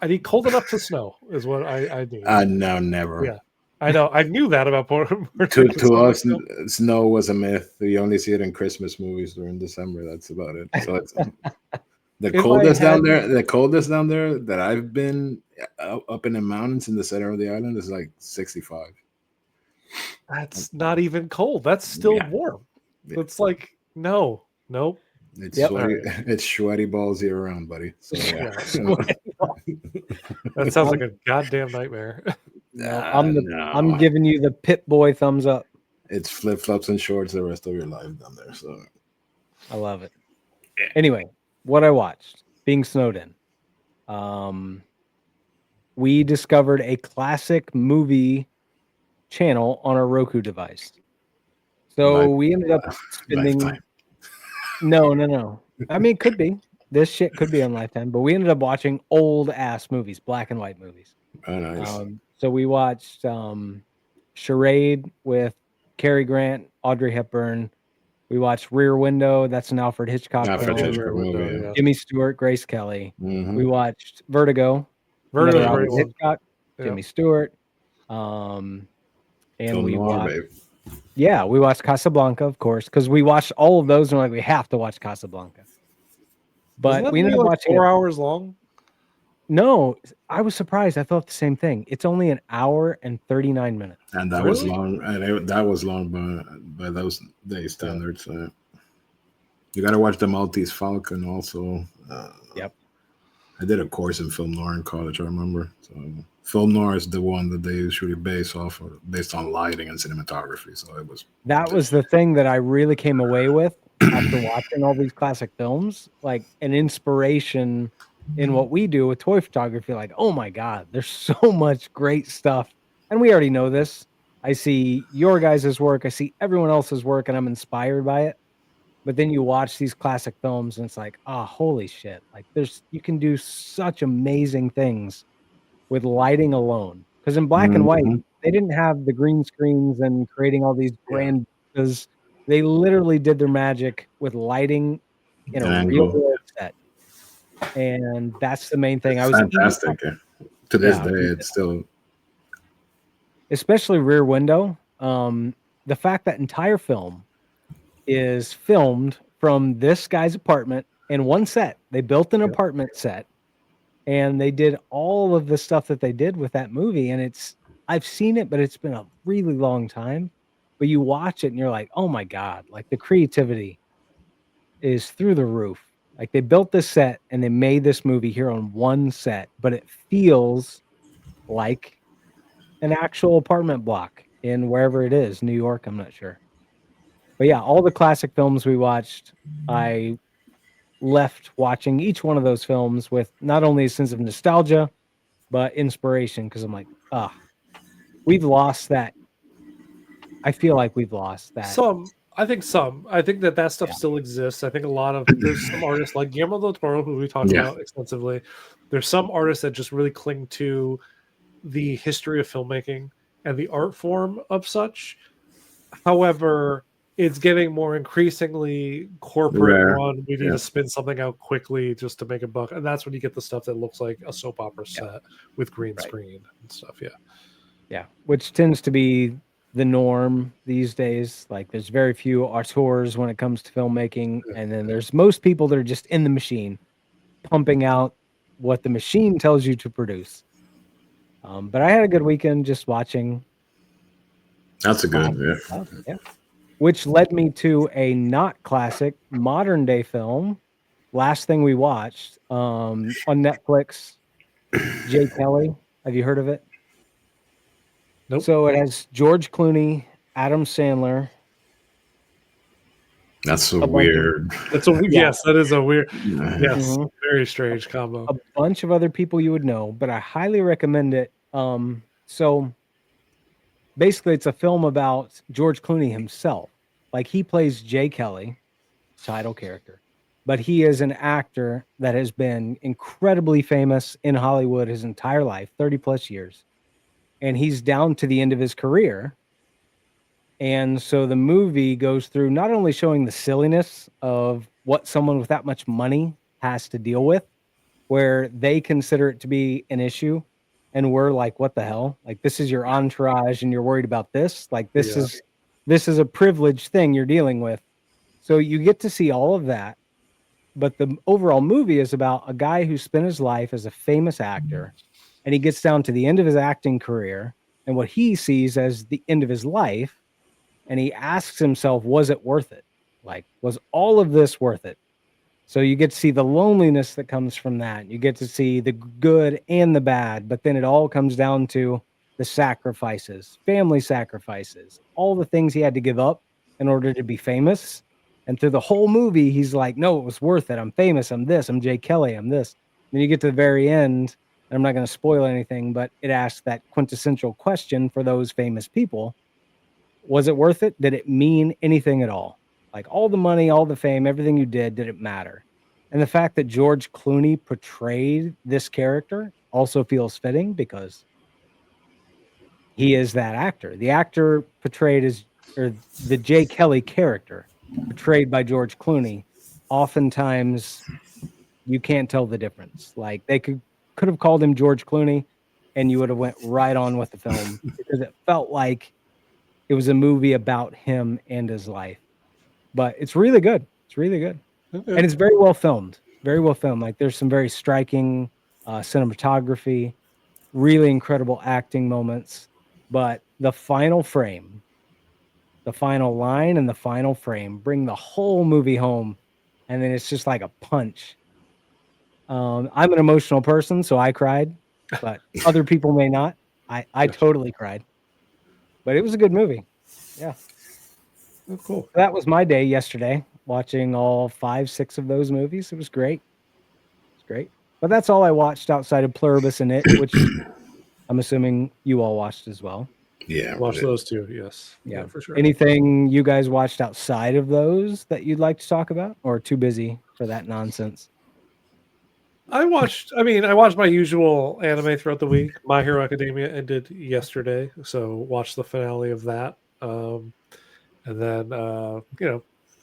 I need cold enough to snow is what I need. No, never. Yeah, I know. I knew that about Puerto Rico. To us, snow was a myth. You only see it in Christmas movies during December. That's about it. So it's the coldest down there. The coldest down there that I've been up in the mountains in the center of the island is like 65. That's not even cold. That's still warm. Yeah. It's like nope. It's sweaty. It's sweaty balls year round, buddy. So, that sounds like a goddamn nightmare. I'm giving you the Pit Boy thumbs up. It's flip flops and shorts the rest of your life down there. So I love it. Anyway, what I watched, being snowed in. We discovered a classic movie channel on our Roku device. So we ended up spending. Lifetime. No. I mean, it could be. This shit could be on Lifetime, but we ended up watching old ass movies, black and white movies. Oh, nice. So we watched Charade with Cary Grant, Audrey Hepburn. We watched Rear Window. That's an Alfred Hitchcock Alfred film. Hitchcock movie. Yeah. Jimmy Stewart, Grace Kelly. Mhm. We watched Vertigo. Vertigo's another a great Alfred one. Hitchcock, Yeah. Jimmy Stewart. And Film we noir, watched. babe. Yeah, we watched Casablanca, of course, because we watched all of those and we're like, we have to watch Casablanca. But Wasn't that we ended movie up like watching 4 it. hours long? No, I was surprised. I thought the same thing. It's only an hour and 39 minutes. And that was long. And that was long by those day standards. You got to watch the Maltese Falcon also. Yep. I did a course in film noir in college, I remember. So film noir is the one that they usually based on lighting and cinematography. So it was. That was the thing that I really came away with after watching all these classic films, like an inspiration in what we do with toy photography. Like, oh my God, there's so much great stuff. And we already know this. I see your guys' work, I see everyone else's work, and I'm inspired by it. But then you watch these classic films and it's like, oh, holy shit. Like you can do such amazing things with lighting alone. Because in black and white, they didn't have the green screens and creating all these grand, because they literally did their magic with lighting in a real world set. And that's the main thing. I was fantastic. To this day, it's still, especially Rear Window. The fact that entire film is filmed from this guy's apartment in one set. They built an apartment set, and they did all of the stuff that they did with that movie. And I've seen it, but it's been a really long time. But you watch it and you're like, oh my God, like the creativity is through the roof. Like they built this set and they made this movie here on one set, but it feels like an actual apartment block in wherever it is, New York, I'm not sure. But yeah, all the classic films we watched, I left watching each one of those films with not only a sense of nostalgia, but inspiration, because I'm like, we've lost that. I feel like we've lost that. I think that stuff still exists. I think there's some artists like Guillermo del Toro, who we talked about extensively. There's some artists that just really cling to the history of filmmaking and the art form of such. However, it's getting more increasingly corporate run. We need to spin something out quickly just to make a buck. And that's when you get the stuff that looks like a soap opera set with green screen and stuff. Yeah. Which tends to be the norm these days. Like there's very few auteurs when it comes to filmmaking. And then there's most people that are just in the machine pumping out what the machine tells you to produce. But I had a good weekend just watching. That's a good, yeah. Which led me to a not classic modern day film. Last thing we watched on Netflix, Jay Kelly. Have you heard of it? Nope. So it has George Clooney, Adam Sandler. That's so weird. Yes, that is a weird. Yes, very strange combo. A bunch of other people you would know, but I highly recommend it. So basically, it's a film about George Clooney himself. Like he plays Jay Kelly, title character, but he is an actor that has been incredibly famous in Hollywood his entire life, 30 plus years. And he's down to the end of his career. And so the movie goes through not only showing the silliness of what someone with that much money has to deal with, where they consider it to be an issue. And we're like, what the hell? Like, this is your entourage and you're worried about this. Like, this is a privileged thing you're dealing with. So you get to see all of that. But the overall movie is about a guy who spent his life as a famous actor, and he gets down to the end of his acting career and what he sees as the end of his life. And he asks himself, was it worth it? Like, was all of this worth it? So you get to see the loneliness that comes from that. You get to see the good and the bad, but then it all comes down to the sacrifices, family sacrifices, all the things he had to give up in order to be famous. And through the whole movie, he's like, no, it was worth it. I'm famous. I'm this. I'm Jay Kelly. I'm this. Then you get to the very end, and I'm not going to spoil anything, but it asks that quintessential question for those famous people. Was it worth it? Did it mean anything at all? Like all the money, all the fame, everything you did it matter? And the fact that George Clooney portrayed this character also feels fitting because he is that actor. The actor portrayed as, or the Jay Kelly character portrayed by George Clooney, oftentimes you can't tell the difference. Like they could have called him George Clooney and you would have went right on with the film because it felt like it was a movie about him and his life. But it's really good. It's really good. Okay. And it's very well filmed. Very well filmed. Like there's some very striking cinematography, really incredible acting moments. But the final frame, the final line and the final frame bring the whole movie home. And then it's just like a punch. I'm an emotional person, so I cried, but other people may not. I totally cried. But it was a good movie. Yeah. Oh, cool. That was my day yesterday, watching all 5, 6 of those movies. It was great. It's great. But that's all I watched outside of Pluribus and It, which I'm assuming you all watched as well. Yeah, Watch those two. Yes. Yeah, for sure. Anything you guys watched outside of those that you'd like to talk about, or too busy for that nonsense? I watched my usual anime throughout the week. My Hero Academia ended yesterday, so watched the finale of that. And then,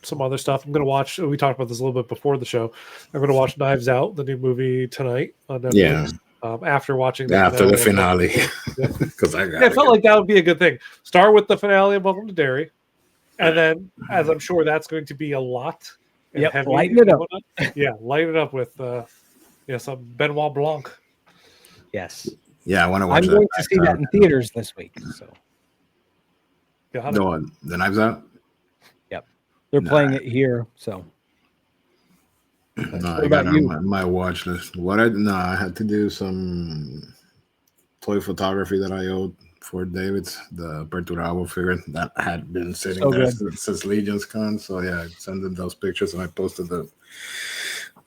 some other stuff. I'm going to watch, we talked about this a little bit before the show. I'm going to watch Knives Out, the new movie, tonight on Netflix. Yeah. After watching the finale. Because I felt like that would be a good thing. Start with the finale of Welcome to Derry. And then, as I'm sure that's going to be a lot. Yep, lighten it up. Yeah, lighten it up with some Benoit Blanc. Yes. Yeah, I want to watch I'm going to see that in theaters this week. So the Knives Out? Yep. They're playing it here, so. No, I got it on my watch list. I had to do some toy photography that I owed for David's, the Perturabo figure that had been sitting there since Legion's Con. So yeah, I sent them those pictures and I posted them.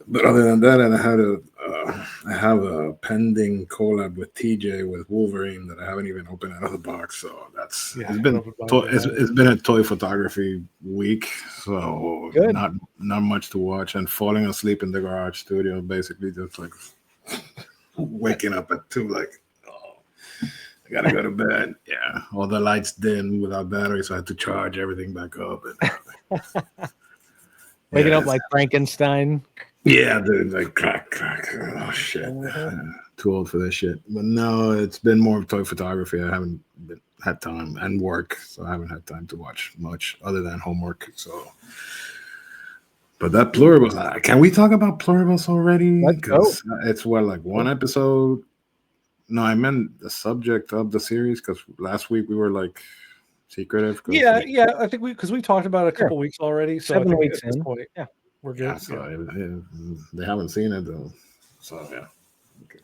But other than that, and I have a pending collab with TJ with Wolverine that I haven't even opened out of the box. So it's been a toy photography week. So not much to watch, and falling asleep in the garage studio, basically just like waking up at 2, like, I gotta go to bed. Yeah, all the lights dim without battery, so I had to charge everything back up. Waking up like Frankenstein. Yeah, dude, like crack. Oh shit, too old for this shit. But no, it's been more toy photography. I haven't had time and work, so I haven't had time to watch much other than homework. So, but that Pluribus, can we talk about Pluribus already? Because it's like one episode. No, I meant the subject of the series, because last week we were like secretive. Yeah, I think we talked about it a couple weeks already. So 7 I think weeks at this in. point, we're good. Yeah, so they haven't seen it though. So yeah.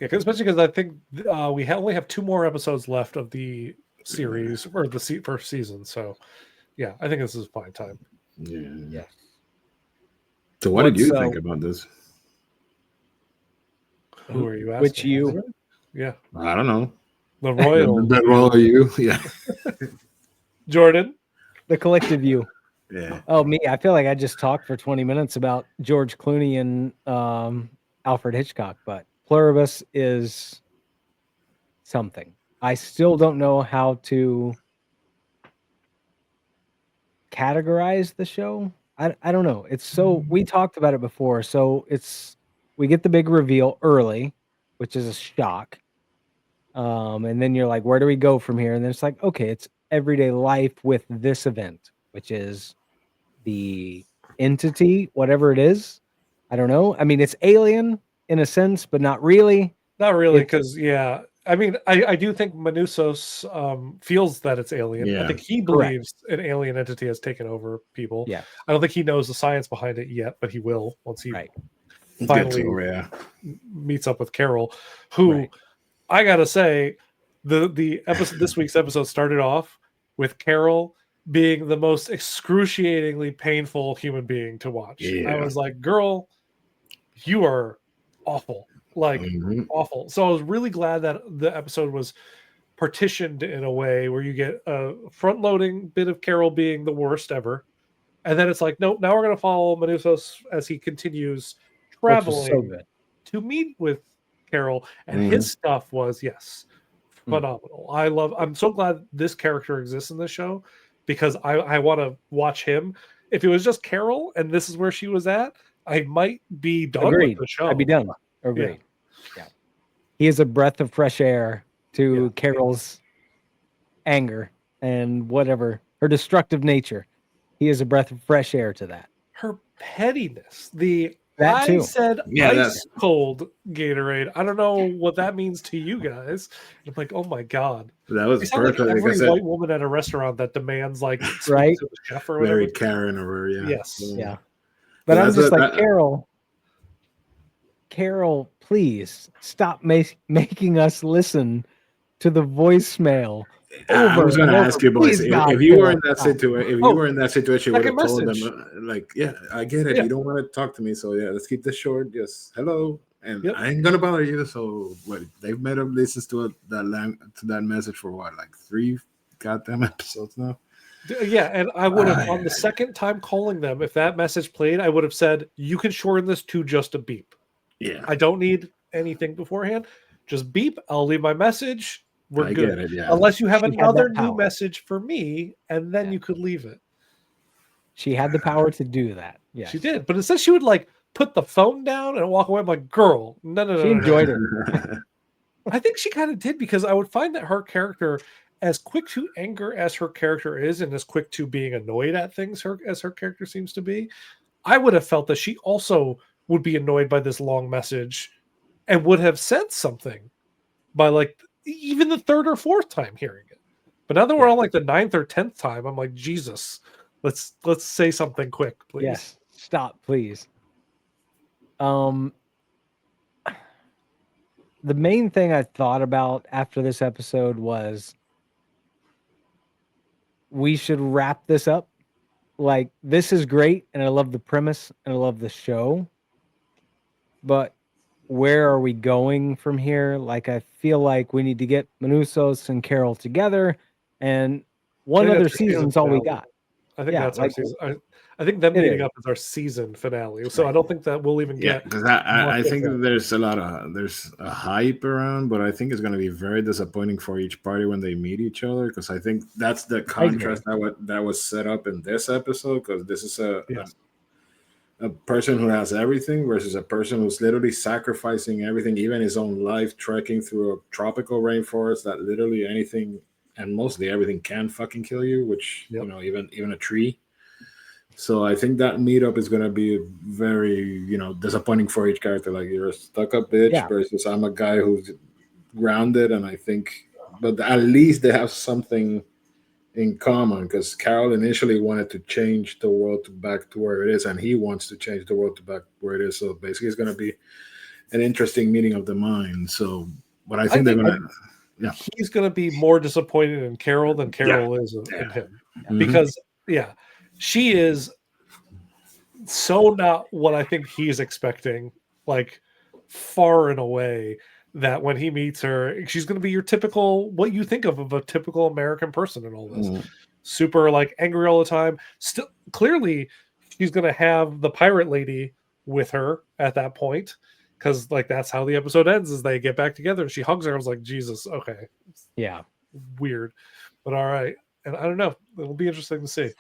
Yeah, especially because I think we only have 2 more episodes left of the series or the first season. So yeah, I think this is fine time. Yeah. So what did you think about this? Who are you asking? Which you? Yeah. I don't know. The royal. The royal you. Yeah. Jordan. The collective you. Yeah. Oh, me. I feel like I just talked for 20 minutes about George Clooney and Alfred Hitchcock, but Pluribus is something. I still don't know how to categorize the show. I don't know. It's so, we talked about it before. So we get the big reveal early, which is a shock. And then you're like, where do we go from here? And then it's like, okay, it's everyday life with this event, which is the entity, whatever it is. I don't know. I mean, it's alien in a sense, but not really. Not really, because I mean, I do think Manusos feels that it's alien. Yeah. I think he believes an alien entity has taken over people. Yeah. I don't think he knows the science behind it yet, but he will once he finally meets up with Carol, who I gotta say, the episode, this week's episode started off with Carol being the most excruciatingly painful human being to watch. Yeah. I was like, girl, you are awful. like Mhm. awful. So I was really glad that the episode was partitioned in a way where you get a front loading bit of Carol being the worst ever. And then it's like, nope, now we're going to follow Manusos as he continues which was so traveling good. to meet with Carol. And Mhm. his stuff was, yes, Mm. phenomenal. I'm so glad this character exists in this show because I want to watch him. If it was just Carol and this is where she was at, I might be done with Agreed. the show. I'd be done. Agreed. Yeah. He is a breath of fresh air to Carol's anger and whatever her destructive nature. He is a breath of fresh air to that. Her pettiness, That I too. said Yeah, ice that's- cold Gatorade. I don't know what that means to you guys. I'm like, oh my god. That They was sound like perfect. every Like I white said, woman at a restaurant that demands like speak Right? to the chef or whatever. very Karen of her. Yeah. Yes. Yeah. But I'm that's just what- like, Carol, please stop making us listen to the voicemail. I was going to ask you, boys, Please, God, if you were Carol, in that stop. situation, you would second have told message. them, like, yeah, I get it. Yeah. You don't want to talk to me, so yeah, let's keep this short. Just hello, and Yep. I ain't gonna bother you. So what? They've made up listens to that message for what, like 3 goddamn episodes now. Yeah, and I would have on the second time calling them, if that message played, I would have said, you can shorten this to just a beep. Yeah, I don't need anything beforehand. Just beep. I'll leave my message. We're I good. get it. Yeah, Unless you have She had another that new power. message for me, and then Yeah. you could leave it. She had the power to do that. Yeah, She did. But instead she would like put the phone down and walk away. I'm like, girl, no. She enjoyed it. I think she kind of did because I would find that her character, as quick to anger as her character is, and as quick to being annoyed at things as her character seems to be, I would have felt that she also would be annoyed by this long message and would have said something by like even the third or fourth time hearing it. But now that we're on like the 9th or 10th time, I'm like, Jesus, let's say something quick, please. Yes, stop, please. The main thing I thought about after this episode was we should wrap this up. Like, this is great, and I love the premise, and I love the show. But where are we going from here? Like, I feel like we need to get Manusos and Carol together, and one think other that's our season season's all we finale. got. I think Yeah, that's like- our season. I think them It meeting is. up is our season finale. So I don't think that we'll even Yeah, get. because I think different. there's a hype around, but I think it's going to be very disappointing for each party when they meet each other. Because I think that's the contrast that was set up in this episode. Because this is a person who has everything versus a person who's literally sacrificing everything, even his own life, trekking through a tropical rainforest that literally anything and mostly everything can fucking kill you, which Yep. you know, even a tree. So I think that meetup is gonna be very, disappointing for each character. Like, you're a stuck-up bitch Yeah. versus I'm a guy who's grounded, and I think, but at least they have something in common because Carol initially wanted to change the world back to where it is, and he wants to change the world to back where it is. So basically, it's gonna be an interesting meeting of the mind. So, but I think they're gonna. He's going to be more disappointed in Carol than Carol is in him. Mhm. Because she is so not what I think he's expecting, like far and away, that when he meets her, she's going to be your typical, what you think of a typical American person in all this. Mhm. Super like angry all the time. Still, clearly she's going to have the pirate lady with her at that point, because like that's how the episode ends, is they get back together. She hugs her. I was like, Jesus, okay, Yeah. weird, but all right. And I don't know, it'll be interesting to see.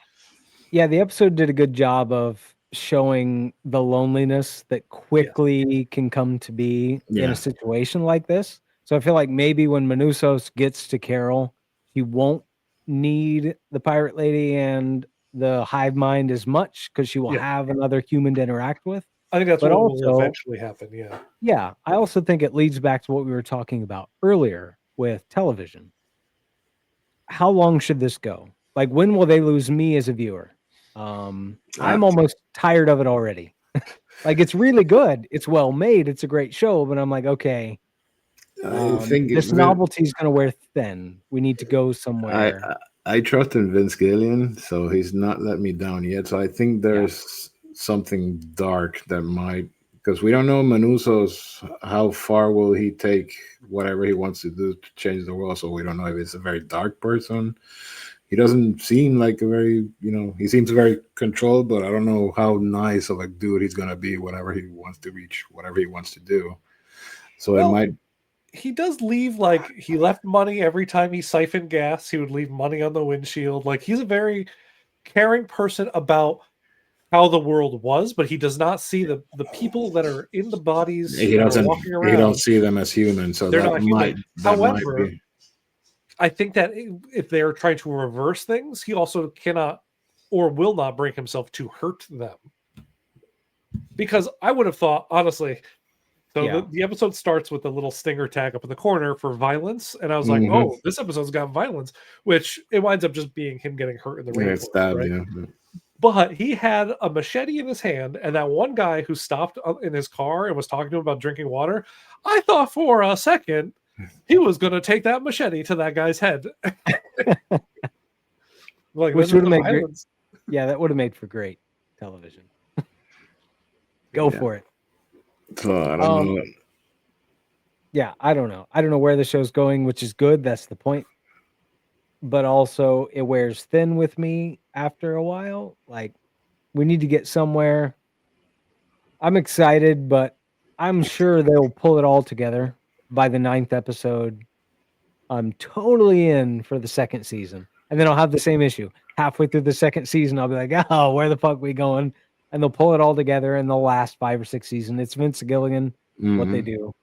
Yeah, the episode did a good job of showing the loneliness that quickly can come to be in Yeah. a situation like this. So I feel like maybe when Manusos gets to Carol, he won't need the pirate lady and the hive mind as much because she will have another human to interact with. I think that's But what also- will eventually happen. Yeah, I also think it leads back to what we were talking about earlier with television. How long should this go? Like, when will they lose me as a viewer? I'm almost tired of it already. Like, it's really good. It's well made. It's a great show, but I'm like, okay, I think this novelty is going to wear thin. We need to go somewhere. I trust in Vince Gillian, so he's not let me down yet. So I think there's something dark that might because we don't know Manuso's how far will he take whatever he wants to do to change the world. So we don't know if it's a very dark person. He doesn't seem like a very, he seems very controlled, but I don't know how nice of a dude he's gonna be whenever he wants to reach whatever he wants to do. So it might. He does leave, like, he left money every time he siphoned gas. He would leave money on the windshield. Like, he's a very caring person about how the world was, but he does not see the people that are in the bodies. He doesn't. Walking around, he don't see them as human, so they're that not might. human. That However, might be. I think that if they're trying to reverse things, he also cannot or will not bring himself to hurt them. Because I would have thought, honestly, the episode starts with a little stinger tag up in the corner for violence, and I was like, oh, this episode's got violence, which it winds up just being him getting hurt in the rainforest, right? Yeah. But he had a machete in his hand, and that one guy who stopped in his car and was talking to him about drinking water, I thought for a second he was going to take that machete to that guy's head. Like, which would have made great, that would have made for great television. Go for it. So I don't know. Yeah, I don't know. I don't know where the show's going, which is good. That's the point. But also, it wears thin with me after a while. Like, we need to get somewhere. I'm excited, but I'm sure they'll pull it all together by the 9th episode. I'm totally in for the second season. And then I'll have the same issue. Halfway through the second season, I'll be like, oh, where the fuck we going? And they'll pull it all together in the last 5 or 6 seasons. It's Vince Gilligan, what they do.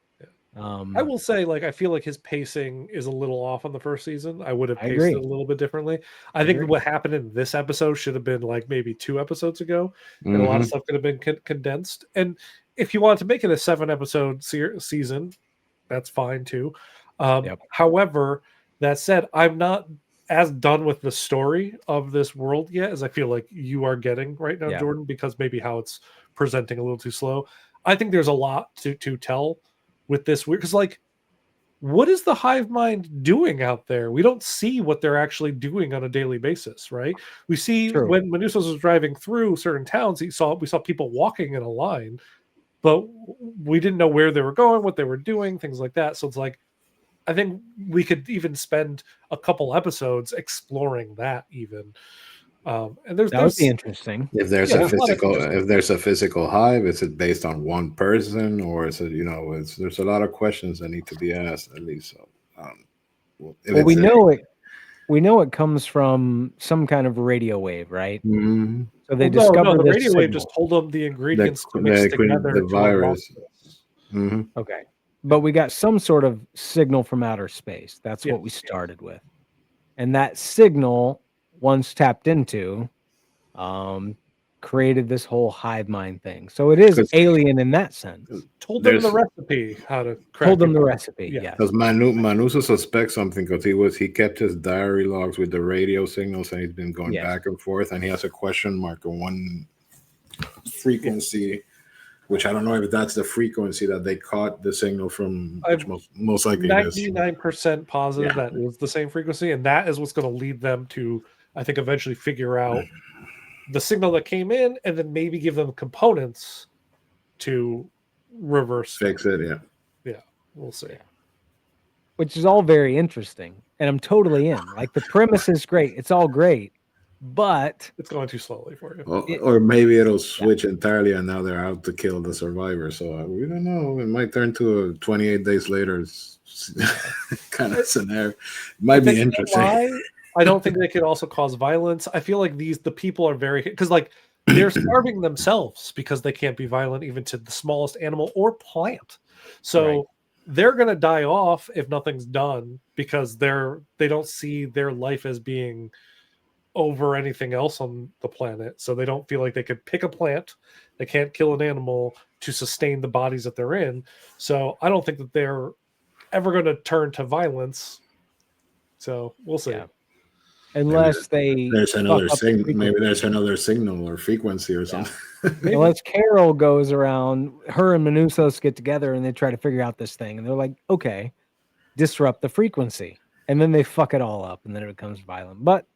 I will say, like, I feel like his pacing is a little off on the first season. I would have paced it a little bit differently. I think what happened in this episode should have been like maybe 2 episodes ago, and a lot of stuff could have been condensed. And if you wanted to make it a 7-episode season, that's fine too. However, that said, I'm not as done with the story of this world yet as I feel like you are getting right now, Jordan, because maybe how it's presenting a little too slow. I think there's a lot to tell with this weird, because, like, what is the hive mind doing out there? We don't see what they're actually doing on a daily basis, right? We see when Manusos was driving through certain towns, we saw people walking in a line, but we didn't know where they were going, what they were doing, things like that. So it's like, I think we could even spend a couple episodes exploring that even. And that would be interesting. If there's a physical hive, is it based on one person, or is it, there's a lot of questions that need to be asked at least. So, we know it comes from some kind of radio wave, right? Mm-hmm. So they discovered the radio wave just told them the ingredients to mix together the virus. Mm-hmm. Okay, but we got some sort of signal from outer space. That's what we started with, and that signal, once tapped into, created this whole hive mind thing. So it is alien in that sense. Told them the recipe, how to crack. Told them the recipe, because Manuso suspects something, because he kept his diary logs with the radio signals, and he's been going back and forth, and he has a question mark on one frequency, which I don't know if that's the frequency that they caught the signal from, which most likely 99% positive that is the same frequency, and that is what's going to lead them to, I think, eventually figure out the signal that came in, and then maybe give them components to fix it. Yeah, we'll see. Which is all very interesting, and I'm totally in. Like, the premise is great; it's all great, but it's going too slowly for you. Or maybe it'll switch entirely, and now they're out to kill the survivor. So we don't know. It might turn to a 28 days later kind of scenario. It might be interesting. I don't think they could also cause violence. I feel like the people are very, because, like, they're starving themselves because they can't be violent even to the smallest animal or plant. So they're going to die off if nothing's done, because they don't see their life as being over anything else on the planet. So they don't feel like they could pick a plant. They can't kill an animal to sustain the bodies that they're in. So I don't think that they're ever going to turn to violence. So we'll see. Yeah. Unless there's another signal, maybe there's another signal or frequency or something. Unless Carol goes around, her and Manusos get together and they try to figure out this thing, and they're like, okay, disrupt the frequency, and then they fuck it all up, and then it becomes violent. But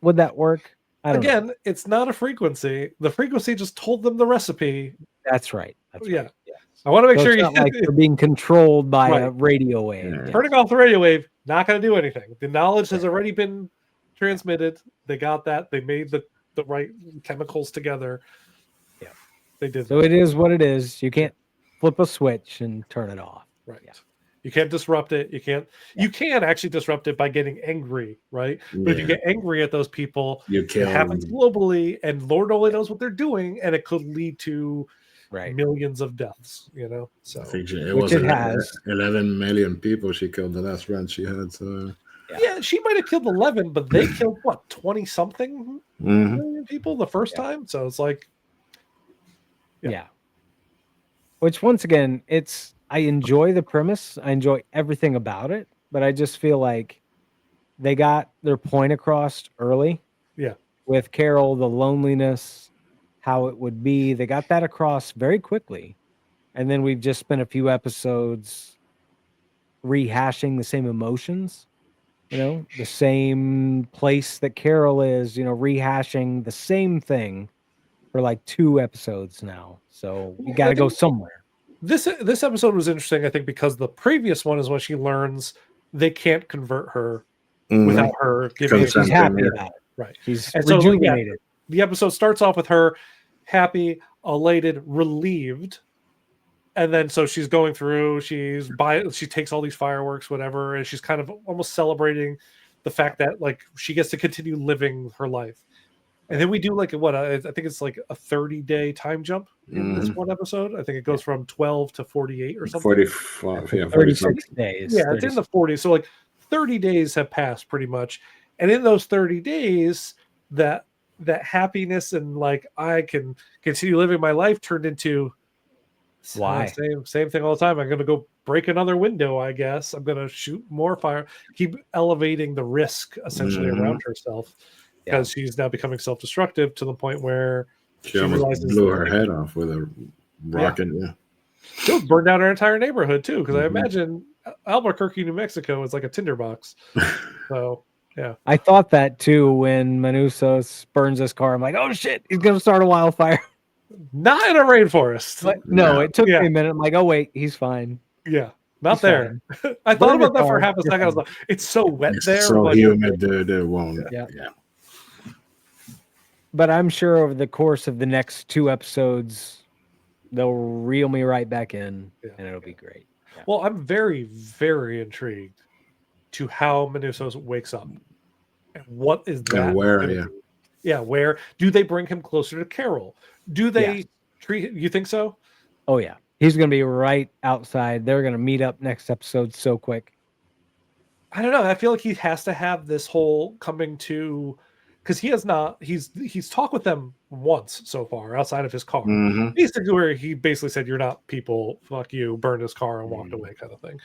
would that work? I don't know. It's not a frequency. The frequency just told them the recipe. That's right. Yeah. I want to make So sure it's you not like they're being controlled by a Right. radio wave. Yeah. turning off the radio wave, not going to do anything. The knowledge has already been transmitted. They got that. They made the right chemicals together. Yeah. They did So that. it is what it is. You can't flip a switch and turn it off. Right. Yeah. You can't disrupt it. You can't. Yeah. You can actually disrupt it by getting angry, right? But if you Yeah. get angry at those people, You it kill happens them. globally, and Lord only knows what they're doing, and it could lead to Right. millions of deaths. So I think it Which was it has. 11 million people she killed the last run she had. So yeah, she might have killed 11, but they killed what 20 something Mhm. million people the first time. So it's like, Yeah. Which once again, I enjoy the premise. I enjoy everything about it, but I just feel like they got their point across early. Yeah. With Carol, the loneliness, how it would be. They got that across very quickly. And then we've just spent a few episodes rehashing the same emotions, the same place that Carol is, rehashing the same thing for like 2 episodes now. So you got to go somewhere. This episode was interesting, I think, because the previous one is when she learns they can't convert her without her giving. She's happy about it. Right. She's And so, rejuvenated. The episode starts off with her happy, elated, relieved. And then so she's going through, she takes all these fireworks, whatever, and she's kind of almost celebrating the fact that like she gets to continue living her life. And then we do like I think it's like a 30-day time jump in this one episode. I think it goes from 12 to 48 or something. 45, yeah, 36 days. Yeah, it's in the 40s. So like 30 days have passed pretty much. And in those 30 days, that happiness and like I can continue living my life turned into Why? Same thing all the time. I'm going to go break another window, I guess. I'm going to shoot more fire. Keep elevating the risk essentially around herself because she's now becoming self-destructive to the point where she almost realizes blew her head off with a rocket. Yeah. She'll burn down her entire neighborhood too, because I imagine Albuquerque, New Mexico is like a tinderbox. So yeah, I thought that too when Manusos burns his car. I'm like, oh shit, he's gonna start a wildfire. Not in a rainforest. But no, it took me a minute. I'm like, oh wait, he's fine. Yeah, not He's there. I thought about that for half a second. I was like, it's so wet there. So but humid, it won't. Yeah. But I'm sure over the course of the next 2 episodes, they'll reel me right back in, and it'll be great. Yeah. Well, I'm very, very intrigued to how Manusos wakes up. And what is that? And where, where do they bring him closer to Carol? Do they treat? You think so? Oh yeah, he's gonna be right outside. They're gonna meet up next episode so quick. I don't know. I feel like he has to have this whole coming to, because he has not. He's talked with them once so far outside of his car. Basically, where he basically said, "You're not people. Fuck you." Burned his car and walked away, kind of thing.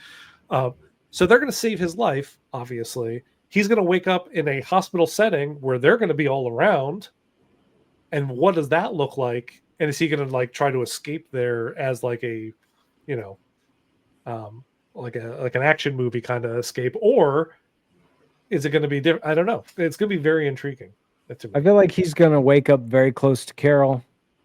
So they're going to save his life. Obviously, he's going to wake up in a hospital setting where they're going to be all around. And what does that look like? And is he going to like try to escape there as like a, like an action movie kind of escape, or is it going to be different? I don't know. It's going to be very intriguing. I feel like he's going to wake up very close to Carol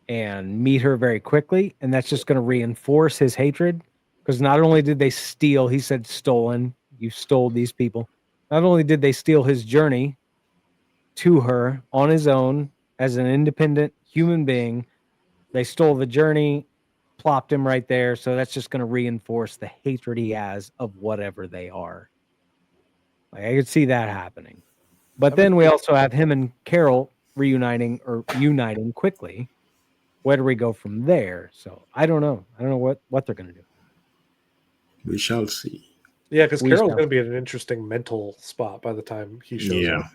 and meet her very quickly, and that's just going to reinforce his hatred. Because not only did they steal, he said stolen, you stole these people. Not only did they steal his journey to her on his own as an independent human being, they stole the journey, plopped him right there. So that's just going to reinforce the hatred he has of whatever they are. Like, I could see that happening. But then we also have him and Carol uniting quickly. Where do we go from there? So I don't know. I don't know what they're going to do. We shall see. Yeah, because Carol's going to be in an interesting mental spot by the time he shows up.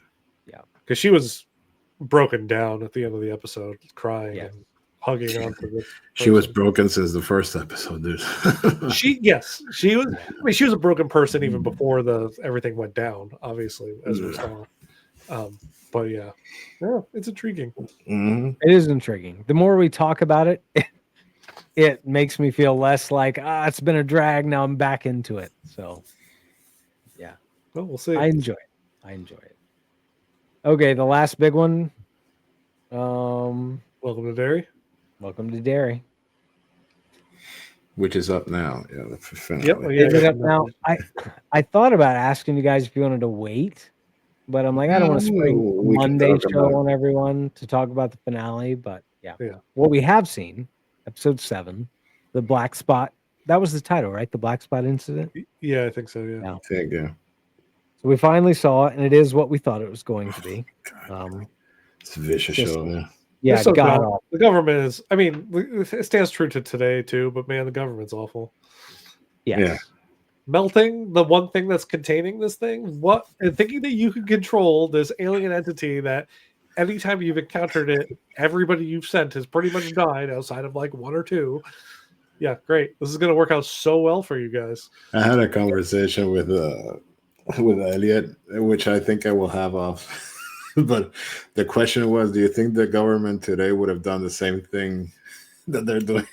Yeah. Because she was broken down at the end of the episode, crying and hugging onto the. She was broken since the first episode, dude. She was. I mean, she was a broken person even before everything went down. Obviously, as we saw. But yeah, it's intriguing. It is intriguing. The more we talk about it, it makes me feel less like it's been a drag. Now I'm back into it. So, yeah. Well, we'll see. I enjoy it. Okay, the last big one. Welcome to Derry. Welcome to Derry. which is up now. Yeah, the finale. Yep. Yeah, Is it up now? I thought about asking you guys if you wanted to wait, but I'm like, I don't want to spring a We can Monday talk show about on everyone to talk about the finale. But yeah, Yeah. what we have seen, episode 7, the black spot. That was the title, right? The black spot incident. Yeah, I think so. Yeah. Yeah. it. Yeah. So we finally saw it, and it is what we thought it was going to be. It's a vicious just- show, man. Yeah, They're so god dumb. awful. The government is. I mean, it stands true to today too. But man, the government's awful. Yes. Yeah. Melting the one thing that's containing this thing. What and thinking that you can control this alien entity that anytime you've encountered it, everybody you've sent has pretty much died outside of like one or two. Yeah, great. This is going to work out so well for you guys. I had a conversation with Elliot, which I think I will have off. But the question was, do you think the government today would have done the same thing that they're doing?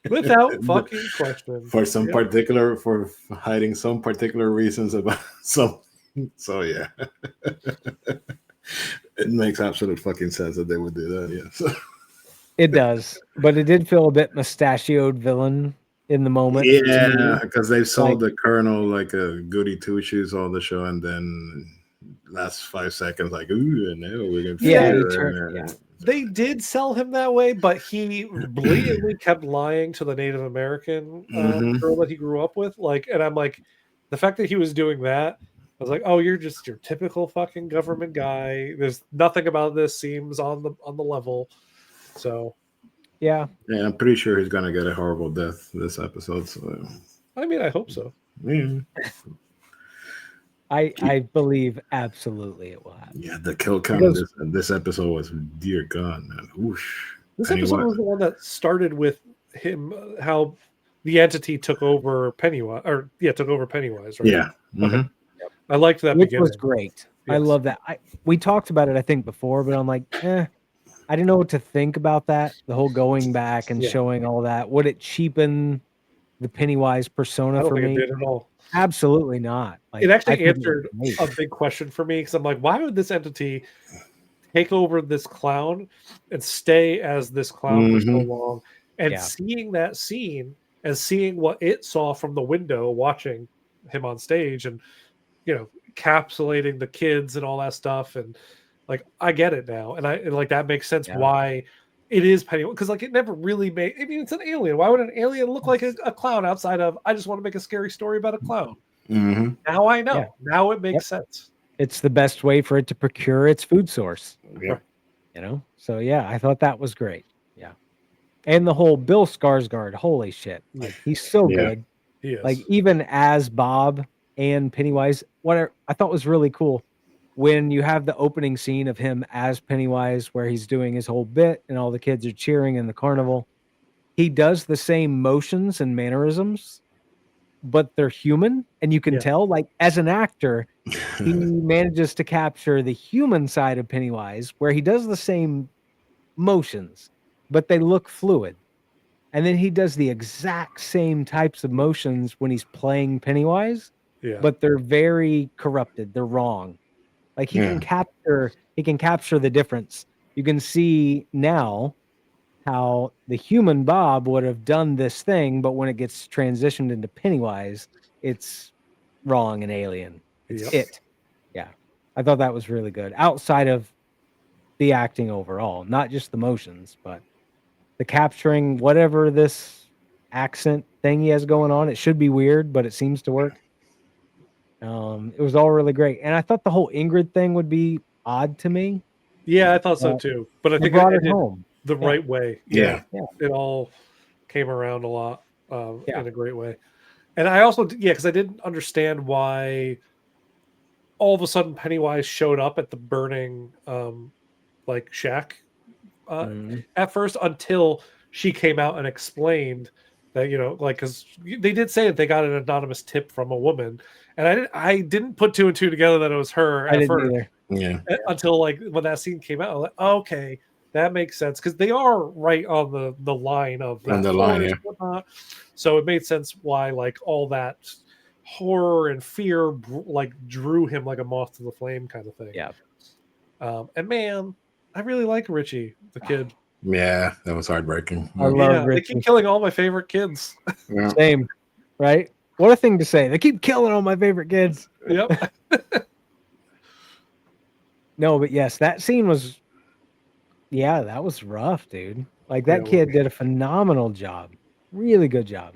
Without fucking question. For some particular, for hiding some particular reasons about some. So yeah. It makes absolute fucking sense that they would do that, yeah. It does, but it did feel a bit mustachioed villain in the moment. Yeah, because they sold Like- the Colonel like a goody two shoes all the show, and then last 5 seconds, like, ooh, and now we're gonna Yeah, figure he it turned- out. yeah. They did sell him that way, but he blatantly kept lying to the Native American Mhm. girl that he grew up with. Like, and I'm like, the fact that he was doing that, I was like, oh, you're just your typical fucking government guy. There's nothing about this seems on the level. So, Yeah, Yeah, I'm pretty sure he's gonna get a horrible death this episode. So I mean, I hope so. yeah, I believe absolutely it will happen. yeah, the kill count Because- this episode was, dear God, man. Whoosh. This And he episode wa- was the one that started with him, how the entity took over Pennywise, took over Pennywise, right? Yeah. Mhm. I liked that Which beginning. was great. I Yes. love that. We talked about it, I think, before, but I'm like, I didn't know what to think about that. The whole going back and Yeah. showing all that. Would it cheapen the Pennywise I persona don't for think me? it did at all. Absolutely not. Like, It I actually think answered was a great. big question for me because I'm like, why would this entity take over this clown and stay as this clown for so Mhm. long? And Yeah. seeing that scene and seeing what it saw from the window, watching him on stage and encapsulating the kids and all that stuff, and like I get it now, and like that makes sense Yeah. why it is Pennywise, because like it never really made. I mean, it's an alien. Why would an alien look like a clown outside of? I just want to make a scary story about a clown. Mhm. Now I know. Yeah. Now it makes Yep. sense. It's the best way for it to procure its food source. Yeah. So yeah, I thought that was great. Yeah. And the whole Bill Skarsgård, holy shit. Like, he's so Yeah. good. He is. Like, even as Bob and Pennywise, what I thought was really cool when you have the opening scene of him as Pennywise where he's doing his whole bit and all the kids are cheering in the carnival. He does the same motions and mannerisms, but they're human, and you can Yeah. tell, like, as an actor, he manages to capture the human side of Pennywise where he does the same motions, but they look fluid. And then he does the exact same types of motions when he's playing Pennywise, yeah. but they're very corrupted. They're wrong. Like, he can capture the difference. You can see now how the human Bob would have done this thing, but when it gets transitioned into Pennywise, it's wrong and alien. It's Yep. it. Yeah. I thought that was really good. Outside of the acting overall, not just the motions, but the capturing whatever this accent thing he has going on. It should be weird, but it seems to work. It was all really great. And I thought the whole Ingrid thing would be odd to me. Yeah, I thought so too. But I They think brought it it did home. the Yeah. right way. Yeah. It all came around a lot Yeah. in a great way. And I also, because I didn't understand why all of a sudden Pennywise showed up at the burning like shack Mhm. at first, until she came out and explained that, like, because they did say that they got an anonymous tip from a woman, and I didn't put two and two together that it was her I at didn't first either. Yeah. until like when that scene came out. I was like, okay, that makes sense, because they are right on the line of that On the line, forest, yeah. whatnot. So it made sense why like all that horror and fear like drew him like a moth to the flame kind of thing. Yeah. And man, I really like Richie, the kid. Yeah, that was heartbreaking. I love Yeah, they Richie. keep killing all my favorite kids. Yeah. Same, right? What a thing to say. They keep killing all my favorite kids. Yep. No, but yes, that scene was, yeah, that was rough, dude. Like that Yeah, kid did a phenomenal job. Really good job.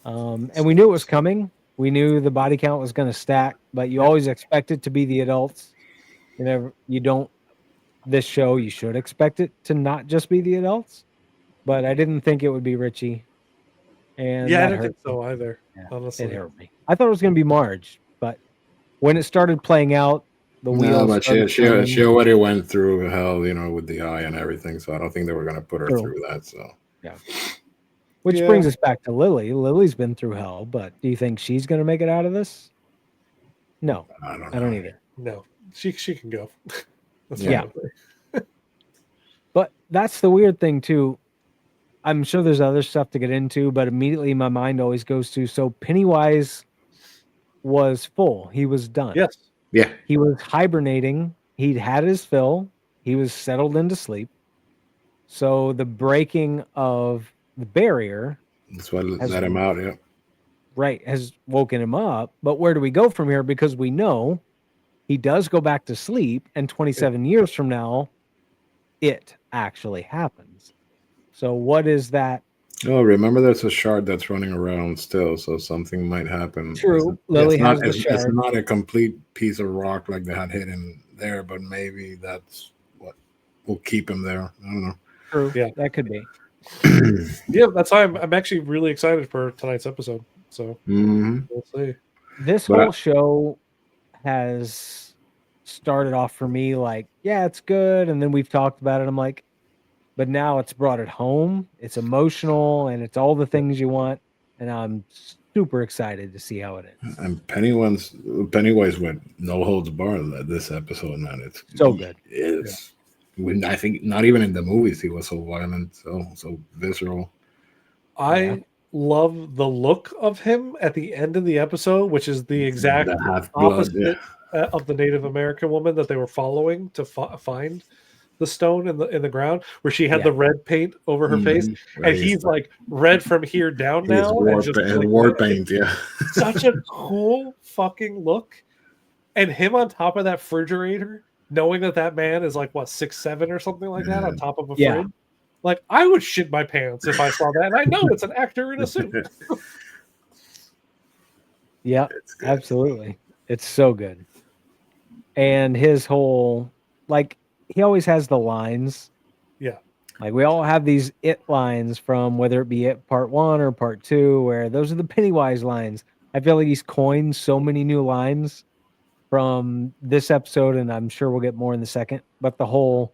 And we knew it was coming. We knew the body count was going to stack, but you always expect it to be the adults. You don't, this show, you should expect it to not just be the adults, but I didn't think it would be Richie. And yeah, I that don't hurt think me. so either. Yeah, Honestly, it hurt me. I thought it was going to be Marge, but when it started playing out, the No, wheels but started she turning. already went through hell, with the eye and everything. So I don't think they were gonna put her True. through that. So Yeah. Which Yeah. brings us back to Lily. Lily's been through hell, but do you think she's going to make it out of this? No, I don't know. I don't either. no, she can go. That's Yeah. fine. But that's the weird thing too. I'm sure there's other stuff to get into, but immediately my mind always goes to, so Pennywise was full. He was done. Yes. Yeah. He was hibernating. He'd had his fill. He was settled into sleep. So the breaking of the barrier, That's what let him out. Yeah. right, has woken him up. But where do we go from here? Because we know he does go back to sleep, and 27 years from now, it actually happens. So what is that? Oh, remember, there's a shard that's running around still, so something might happen. True. Lily it's has not, the it's shard. not a complete piece of rock like they had hidden there, but maybe that's what will keep him there. I don't know. True. Yeah. That could be. Yeah, that's why I'm actually really excited for tonight's episode. So Mhm. we'll see. This But whole show has started off for me like, yeah, it's good. And then we've talked about it. I'm like, but now it's brought it home. It's emotional and it's all the things you want. And I'm super excited to see how it ends. And Pennywise went no holds barred this episode, man. It's So good. It's I think not even in the movies he was so violent, so visceral. I love the look of him at the end of the episode, which is the exact The half-blood, opposite of the Native American woman that they were following to find the stone in the ground, where she had the red paint over her face, and he's like red from here down now, and just like, war paint, yeah. Such a cool fucking look, and him on top of that refrigerator, knowing that man is like what 6'7" or something like that on top of a fridge. Like, I would shit my pants if I saw that, and I know it's an actor in a suit. Yeah, absolutely. It's so good. And his whole, like, he always has the lines. Yeah. Like, we all have these it lines from whether it be it part 1 or part 2, where those are the Pennywise lines. I feel like he's coined so many new lines from this episode, and I'm sure we'll get more in the second. But the whole,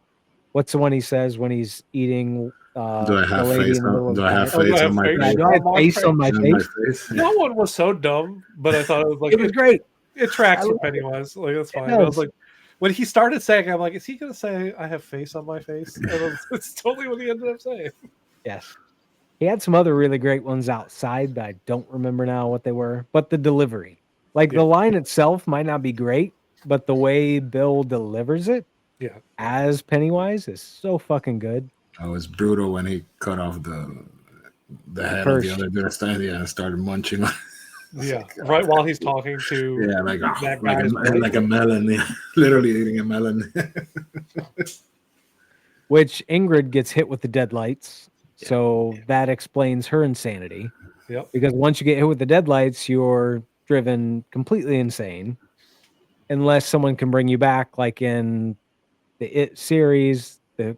what's the one he says when he's eating Do I have the lady face in the middle on, of do the I have diet? face on my face? face? Do I have face on my face? That one was so dumb, but I thought it was like It was great. It tracks I for love it. Pennywise. Like, that's fine. It I was does. like, when he started saying, I'm like, is he gonna say I have face on my face? And it's totally what he ended up saying. Yes. He had some other really great ones outside that I don't remember now what they were, but the delivery. Like the line itself might not be great, but the way Bill delivers it as Pennywise is so fucking good. Oh, it's brutal when he cut off the head of the other dude and started munching on. Yeah, right while he's talking to like a melon, literally eating a melon. Which Ingrid gets hit with the deadlights, so that explains her insanity. Yep. Because once you get hit with the deadlights, you're driven completely insane, unless someone can bring you back, like in the It series, the